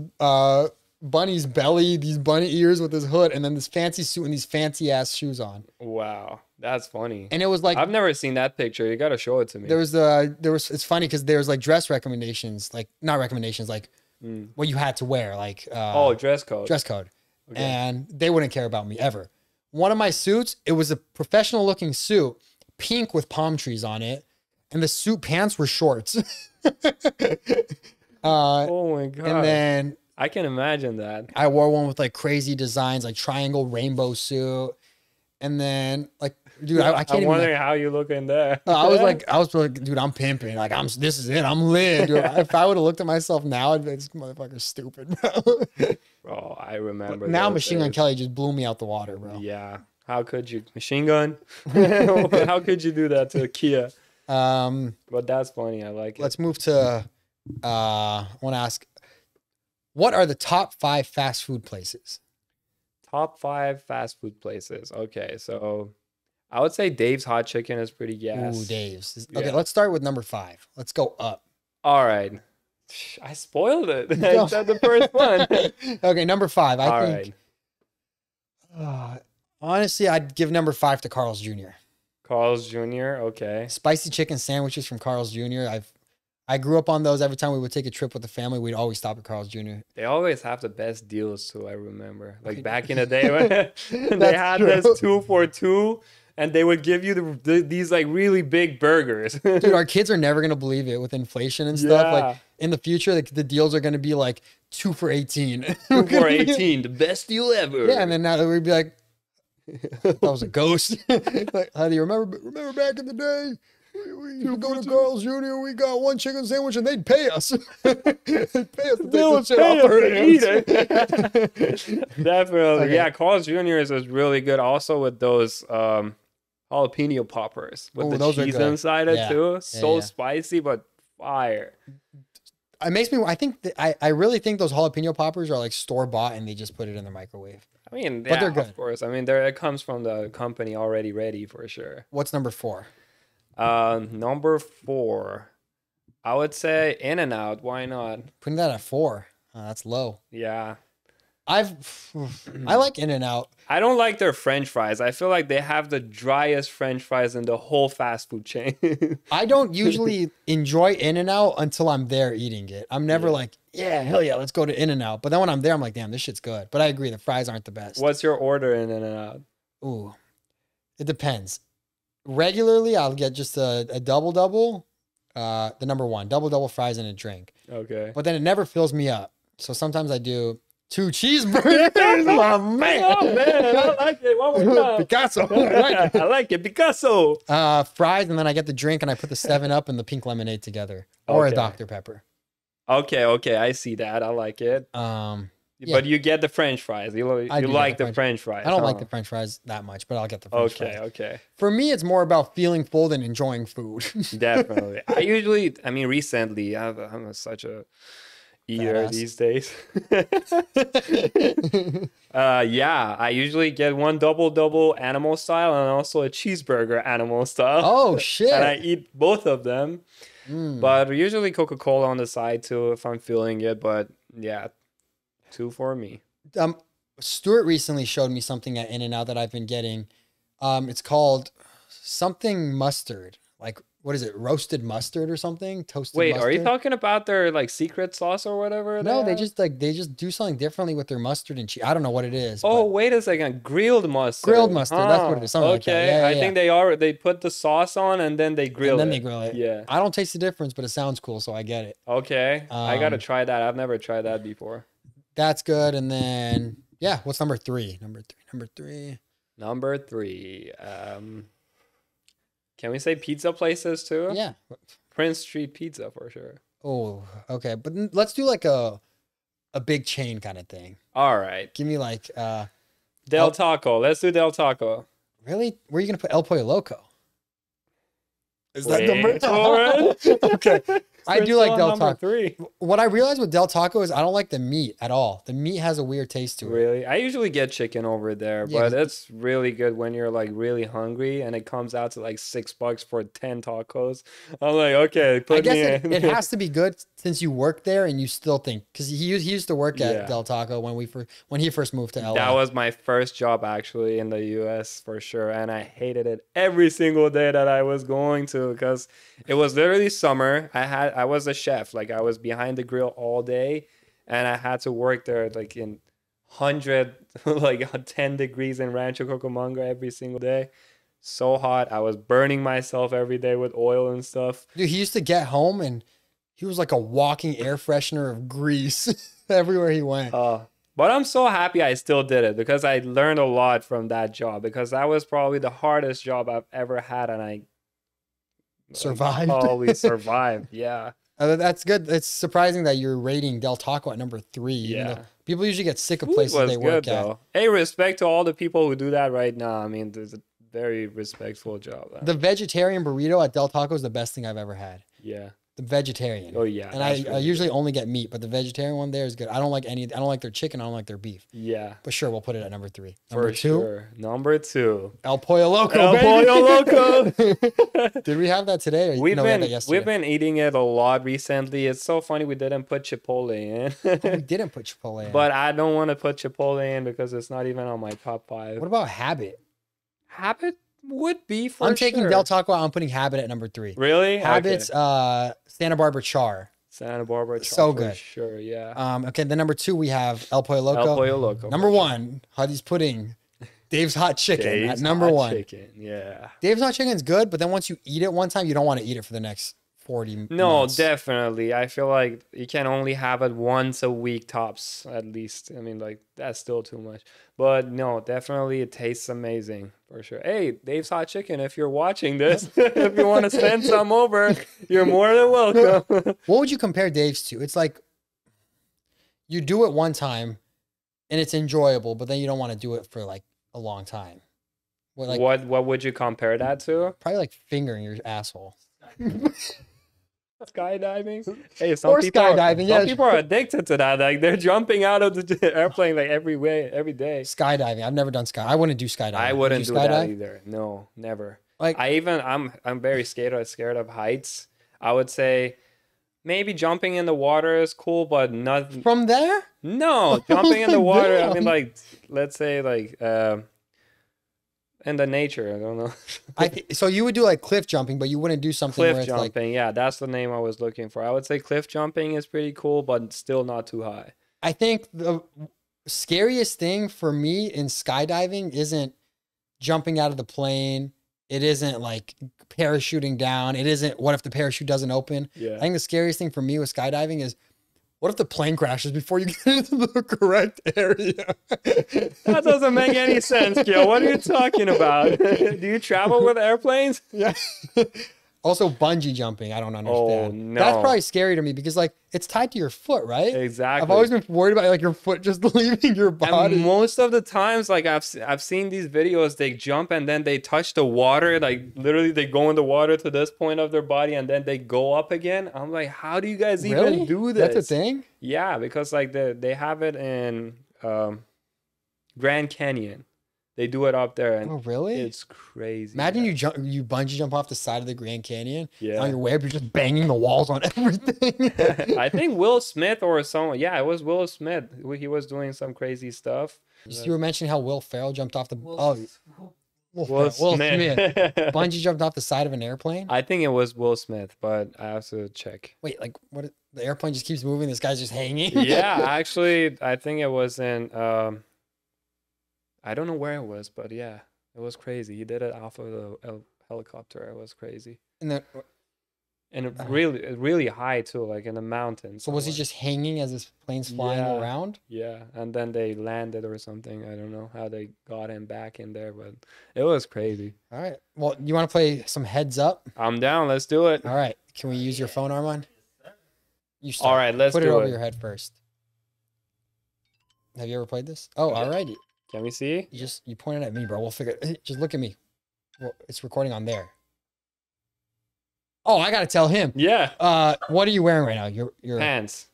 bunny's belly, these bunny ears with his hood, and then this fancy suit and these fancy ass shoes on. Wow. That's funny. And it was like I've never seen that picture. You got to show it to me. there was it's funny because there was like dress recommendations, like not recommendations, like what you had to wear, like dress code. dress code. Okay. And they wouldn't care about me ever. One of my suits, it was a professional looking suit, pink with palm trees on it, and the suit pants were shorts. Oh my God. And then I can imagine that. I wore one with like crazy designs, like triangle rainbow suit. And then like, dude, I can't I'm even. wondering how you look in there. I was like, dude, I'm pimping. Like, this is it. I'm lit. Dude, if I would have looked at myself now, I'd be like, this motherfucker's stupid, bro. Bro, I remember. Now those Machine Gun days. Kelly just blew me out the water, bro. Yeah. How could you? Machine gun? How could you do that to a Kia? But that's funny. I like it. Let's move to, I want to ask, what are the top 5 fast food places? Top 5 fast food places. Okay, so I would say Dave's Hot Chicken is pretty gas. Ooh, Dave's. Okay, Yeah. let's start with number 5. Let's go up. All right. I spoiled it. Go. I said the first one. Okay, number 5. I All think, honestly, I'd give number 5 to Carl's Jr. Carl's Jr. Okay. Spicy chicken sandwiches from Carl's Jr. I grew up on those. Every time we would take a trip with the family, we'd always stop at Carl's Jr. They always have the best deals too, I remember. Like back in the day when they That's had true. this 2 for 2 and they would give you these like really big burgers. Dude, our kids are never gonna believe it with inflation and stuff. Yeah. Like in the future, like, the deals are gonna be like 2 for 18. 2 for 18, the best deal ever. Yeah, and then now we'd be like, that was a ghost. Like, how do you remember back in the day? We go to Carl's Jr., we got one chicken sandwich and they'd pay us. They'd pay us to take this shit off our hands. Definitely. Okay. Yeah, Carl's Jr. is really good also with those jalapeno poppers with Ooh, the those are cheese good. inside it Yeah. too. So yeah. spicy, but fire. It makes me, I think, I really think those jalapeno poppers are like store bought and they just put it in the microwave. I mean, But yeah, they're good. of course. I mean, it comes from the company already ready for sure. What's number 4? Number 4, I would say In-N-Out. Why not? Putting that at 4. That's low. Yeah. I like In-N-Out. I don't like their French fries. I feel like they have the driest French fries in the whole fast food chain. I don't usually enjoy In-N-Out until I'm there eating it. I'm never like, yeah, hell yeah, let's go to In-N-Out. But then when I'm there, I'm like, damn, this shit's good. But I agree, the fries aren't the best. What's your order in In-N-Out? Ooh, it depends. Regularly, I'll get just a double. The number 1, double fries and a drink. Okay. But then it never fills me up. So sometimes I do 2 cheeseburgers. My man. Oh man, I like it. One more time. Picasso. I like it. I like it. Picasso. Fries, and then I get the drink and I put the 7-Up and the pink lemonade together. Or a Okay. Dr. Pepper. Okay, I see that. I like it. Yeah. But you get the French fries. You I do get like the the French fries. I don't like huh? the French fries that much, but I'll get the French fries. Okay. For me, it's more about feeling full than enjoying food. Definitely. I mean, recently, I'm such a eater Badass. these days. Yeah, I usually get one double animal style and also a cheeseburger animal style. Oh, shit. And I eat both of them. Mm. But usually Coca-Cola on the side too if I'm feeling it. But yeah, 2 for me. Stuart recently showed me something at In-N-Out that I've been getting. It's called something mustard. Like, what is it? Roasted mustard or something? Toasted Wait, mustard? are you talking about their like secret sauce or whatever? No, they have? just do something differently with their mustard and cheese. I don't know what it is. Oh, but wait a second. Grilled mustard. grilled mustard. That's what it is. Something like that. Okay. Yeah, I yeah, think they put the sauce on and then they grill and then it. they grill it. Yeah. I don't taste the difference, but it sounds cool, so I get it. Okay. I gotta Um, try that. I've never tried that before. That's good. And then yeah, what's number 3? Number 3. Number 3. Can we say pizza places too? Yeah. Prince Street Pizza for sure. Oh, okay. But let's do like a big chain kind of thing. All right. Give me like Del Taco. Let's do Del Taco. really? Where are you gonna put El Pollo Loco? Is Wait number for it. Okay. I We're do like still on Del number Taco. 3. What I realized with Del Taco is I don't like the meat at all. The meat has a weird taste to it. Really? I usually get chicken over there, Yeah, but 'cause- it's really good when you're like really hungry and it comes out to like $6 for 10 tacos. I'm like, okay, I put me guess in. it has to be good since you work there and you still think because he used to work at Yeah. Del Taco when he first moved to LA. That was my first job actually in the US for sure. And I hated it every single day that I was going to because it was literally summer. I was a chef. Like I was behind the grill all day and I had to work there like in 100, like 10 degrees in Rancho Cucamonga every single day. So hot. I was burning myself every day with oil and stuff. Dude, he used to get home and he was like a walking air freshener of grease everywhere he went. But I'm so happy I still did it because I learned a lot from that job because that was probably the hardest job I've ever had and I Survived. Probably survived. Yeah. That's good. It's surprising that you're rating Del Taco at number 3. even Yeah. though people usually get sick of Food places was they work good at. though. Hey, respect to all the people who do that right now. I mean, there's a very respectful job. The vegetarian burrito at Del Taco is the best thing I've ever had. Yeah. The vegetarian. Oh yeah. And that's I really usually only get meat, but the vegetarian one there is good. I don't like their chicken. I don't like their beef. good. Yeah. But sure, we'll put it at number 3. Number For 2, sure. Number 2. El Pollo Loco. El baby. Pollo Loco. Did we have that today? Or We've no, we had that been yesterday. eating it a lot recently. It's so funny we didn't put Chipotle in. Oh, we didn't put Chipotle in. But I don't want to put Chipotle in because it's not even on my top 5. What about Habit? Habit would be for I'm taking sure. Del Taco out. I'm putting Habit at number 3. Really? Habit's Okay. Santa Barbara char. Santa Barbara. so for good. Sure. Yeah. Okay, then number 2 we have El Pollo Loco. El Pollo Loco. Number 1, Hadi's Pudding. Dave's Hot Chicken at Dave's number Hot 1. Chicken. Yeah. Dave's Hot Chicken's good, but then once you eat it one time, you don't want to eat it for the next 40 No, months. definitely. I feel like you can only have it once a week tops, at least. I mean, like, that's still too much. But no, definitely it tastes amazing for sure. Hey, Dave's Hot Chicken, if you're watching this, if you want to send some over, you're more than welcome. What would you compare Dave's to? It's like you do it one time and it's enjoyable, but then you don't want to do it for like a long time. What would you compare that to? Probably like fingering your asshole. Skydiving? Hey, Or some skydiving, people are addicted to that. Like, they're jumping out of the airplane like every day. Skydiving. I've never done I wouldn't do skydiving. I Would wouldn't you do that skydive? either. No, never. Like I'm very scared of heights. I would say maybe jumping in the water is cool, but not from there? no jumping in the water. I mean, Damn. like, let's say like in the nature. I don't know. So you would do like cliff jumping, but you wouldn't do something where Cliff it's like jumping. Yeah, that's the name I was looking for. I would say cliff jumping is pretty cool, but still not too high. I think the scariest thing for me in skydiving isn't jumping out of the plane. It isn't like parachuting down. It isn't what if the parachute doesn't open. Yeah. I think the scariest thing for me with skydiving is what if the plane crashes before you get into the correct area? That doesn't make any sense, Gil. What are you talking about? Do you travel with airplanes? Yeah. Also, bungee jumping, I don't understand. Oh, no. That's probably scary to me because like it's tied to your foot, right? Exactly. I've always been worried about like your foot just leaving your body. And most of the times, like I've seen these videos, they jump and then they touch the water. Like literally, they go in the water to this point of their body and then they go up again. I'm like, how do you guys Really? even do this? That's a thing? Yeah, because like they have it in Grand Canyon. They do it up there, and Oh, really? it's crazy. Imagine man. you bungee jump off the side of the Grand Canyon. Yeah. On your way up, you're just banging the walls on everything. I think Will Smith or someone. Yeah, it was Will Smith. He was doing some crazy stuff. You were mentioning how Will Ferrell jumped off the Will Will Smith Smith. bungee jumped off the side of an airplane. I think it was Will Smith, but I have to check. Wait, like what? The airplane just keeps moving. This guy's just hanging. Yeah, actually, I think it was in. I don't know where it was, but yeah, it was crazy. He did it off of the helicopter. It was crazy, And then, and it really high too, like in the mountains. so was he somewhere. just hanging as his plane's flying Yeah. around? Yeah, and then they landed or something. I don't know how they got him back in there, but it was crazy. All right. Well, you want to play some heads up? I'm down. Let's do it. All right. Can we use your phone, Armand? You start. All right, let's Put it do over it. your head first. Have you ever played this? Oh, all righty. Can we see? You pointed at me, bro. We'll figure it. Just look at me. Well, it's recording on there. Oh, I gotta tell him. Yeah. What are you wearing right now? Your Pants.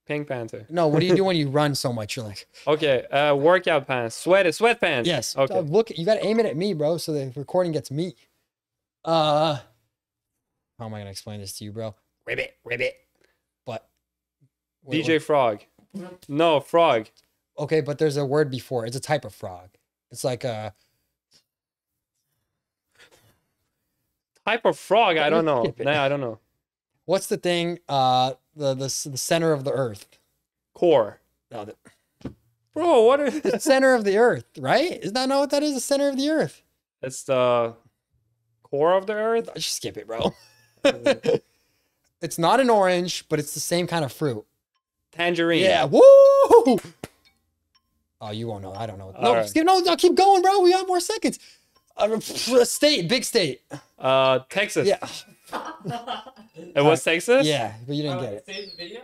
Pink Panther. No, what do you do when you run so much? You're like, Okay. Workout pants. Sweatpants. yes. Okay. Look, you gotta aim it at me, bro, so the recording gets me. How am I gonna explain this to you, bro? Ribbit. But wait, DJ Frog. No, Frog. okay, but there's a word before. It's a type of frog. It's like a Type of frog. I don't know. Skip it. No, I don't know. what's the thing? The center of the earth. Core. No, the Bro, what is the center of the earth, right? Is that not what that is? The center of the earth. It's the core of the earth. Just skip it, bro. It's not an orange, but it's the same kind of fruit. Tangerine. Yeah. Woo! Oh, you won't know. I don't know. No, All right. skip. No, keep going, bro. We got more seconds. State, big state. Texas. Yeah. It was Texas? Yeah, but you didn't get it. Save the video?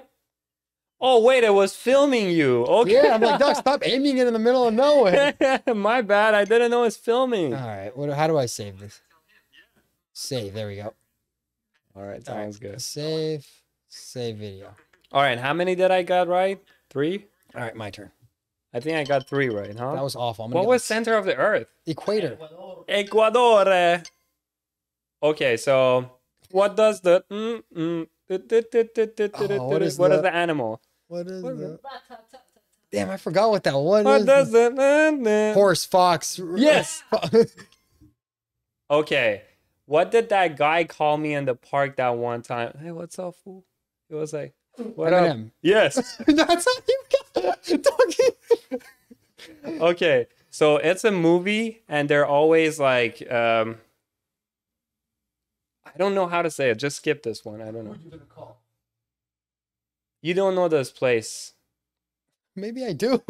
Oh, wait, it was filming you. Okay. Yeah, I'm like, Doc, stop aiming it in the middle of nowhere. My bad. I didn't know it's filming. All right. How do I save this? Save. There we go. All right. Sounds good. Save video. All right. How many did I got right? 3? All right, my turn. I think I got 3 right, huh? That was awful. I'm gonna What get was this- center of the earth? equator? Ecuador. Okay, so what does the what is what is the- the animal? What is What is that? Damn, I forgot what that What was. does the Horse, fox. Yes. Okay. What did that guy call me in the park that one time? Hey, what's up, fool? It was like, what up? Eminem. Yes. That's how you got talking. Okay. So it's a movie and they're always like I I don't know how to say it. Just skip this one. I don't know. What are you gonna call? You don't know this place. Maybe I do.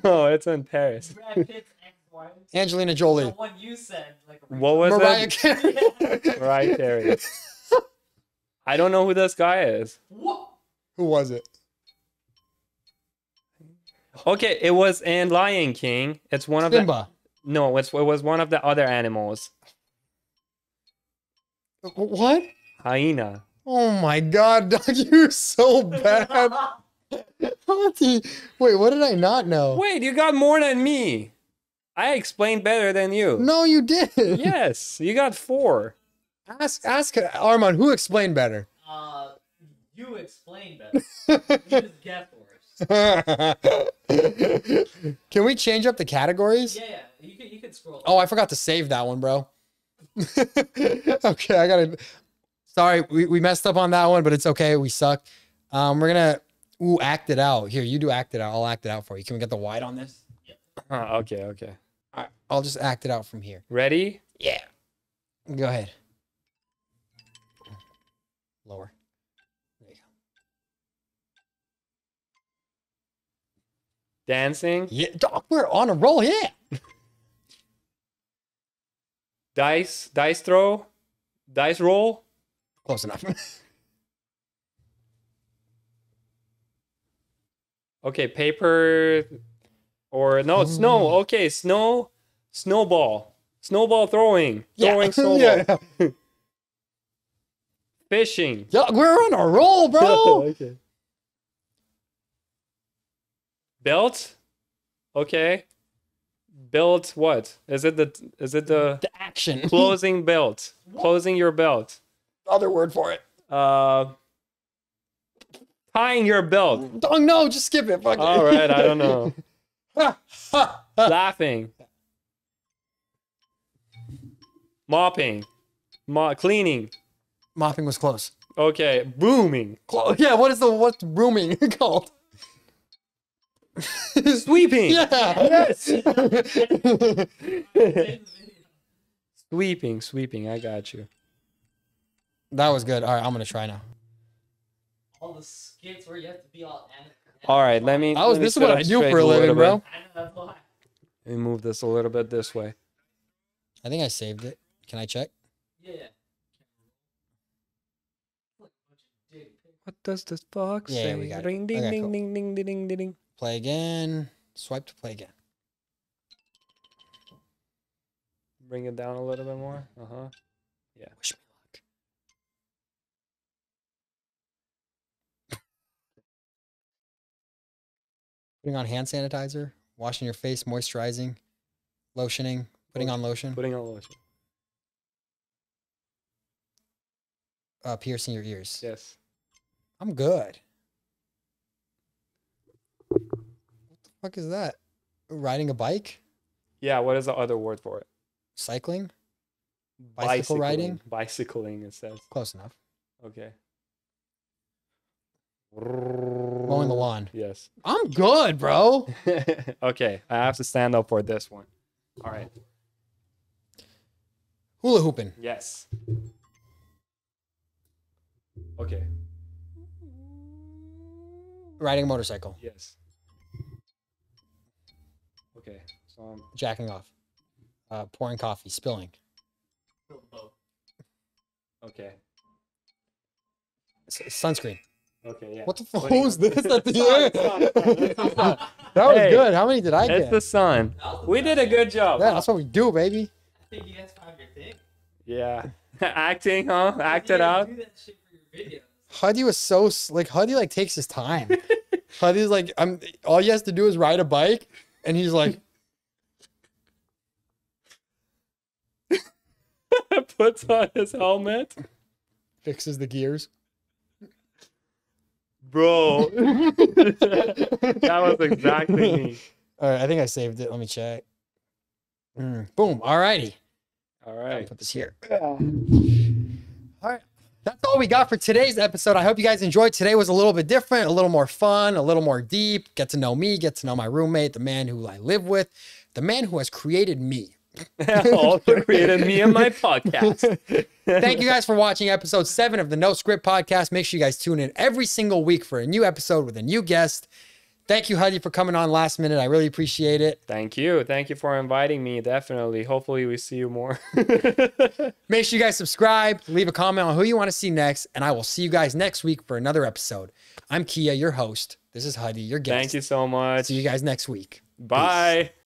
No, it's in Paris. Brad Pitt's ex-wife. Angelina The Jolie. one you said, like a What was Mariah it? Carey. Mariah Carey. I don't know who this guy is. What? Who was it? Okay, it was in Lion King. It's one of the Simba. no. It was one of the other animals. What? Hyena. Oh my God, Doug, you're so bad. Wait, what did I not know? Wait, you got more than me. I explained better than you. No, you did. Yes, you got 4. Ask Armand who explained better. You explain better. You just guess worse. Can we change up the categories? Yeah. You can scroll. Oh, I forgot to save that one, bro. Okay, I gotta. Sorry, we messed up on that one, but it's okay. We suck. We're gonna act it out. Here, you do act it out. I'll act it out for you. Can we get the wide on this? Okay. All right, I'll just act it out from here. Ready? Yeah. Go ahead. Lower. There you go. Dancing. Yeah, dog, we're on a roll. Yeah. Dice throw. Dice roll. Close enough. Okay, paper or no, snow. Okay, snowball. Snowball throwing. Throwing snowball. Yeah. Fishing. Yeah, we're on a roll, bro. Okay. Belt? Okay. Belt what? Is it the The action. closing belt? Closing your belt. Other word for it. Tying your belt. Oh no, just skip it. Fuck it. All right, I don't know. Laughing. Mopping. Cleaning. Mopping was close. Okay, brooming. Yeah, what's brooming called? Sweeping. Yeah. Yes. Sweeping. I got you. That was good. All right, I'm gonna try now. All the skits where you have to be all. All right, let me. This is what I do for a living, bro. I know that's why. Let me move this a little bit this way. I think I saved it. Can I check? Yeah. What does this box Yeah, say? we got it. Ding, ding, Okay, ding, cool. ding, ding, ding, ding, ding, ding. Play again. Swipe to play again. Bring it down a little bit more. Yeah. Wish me luck. Putting on hand sanitizer, washing your face, moisturizing, lotioning, putting on lotion, Putting on lotion. piercing your ears. Yes. I'm good. What the fuck is that? Riding a bike? Yeah. What is the other word for it? Cycling? Bicycle riding? Bicycling. It says. Close enough. Okay. Mowing the lawn. Yes. I'm good, bro. Okay. I have to stand up for this one. All right. Hula hooping. Yes. Okay. Riding a motorcycle. Yes. Okay. So Jacking off. Pouring coffee. Spilling. Fill the boat. okay. Sunscreen. Okay. Yeah. What the fuck Putting- was this at the Sun. end? That was Hey, good. How many did I It's get? the sun. That was the We best. did a good job. Yeah, that's what we do, baby. I think you guys found your thing. Yeah. Acting, huh? Act You it guys out. Do that shit for your videos. Huddy was so Huddy like takes his time. Huddy's like, all he has to do is ride a bike, and he's like, Puts on his helmet. fixes the gears. Bro. That was exactly me. All right, I think I saved it. Let me check. Boom. Alrighty. All I'll right. put this here. All right. That's all we got for today's episode. I hope you guys enjoyed. Today was a little bit different, a little more fun, a little more deep. Get to know me, get to know my roommate, the man who I live with, the man who has created me. Also created me and my podcast. Thank you guys for watching episode 7 of the No Script podcast. Make sure you guys tune in every single week for a new episode with a new guest. Thank you, Hadi, for coming on last minute. I really appreciate it. Thank you. Thank you for inviting me. Definitely. Hopefully we see you more. Make sure you guys subscribe, leave a comment on who you want to see next, and I will see you guys next week for another episode. I'm Kia, your host. This is Hadi, your guest. Thank you so much. See you guys next week. Bye. Peace.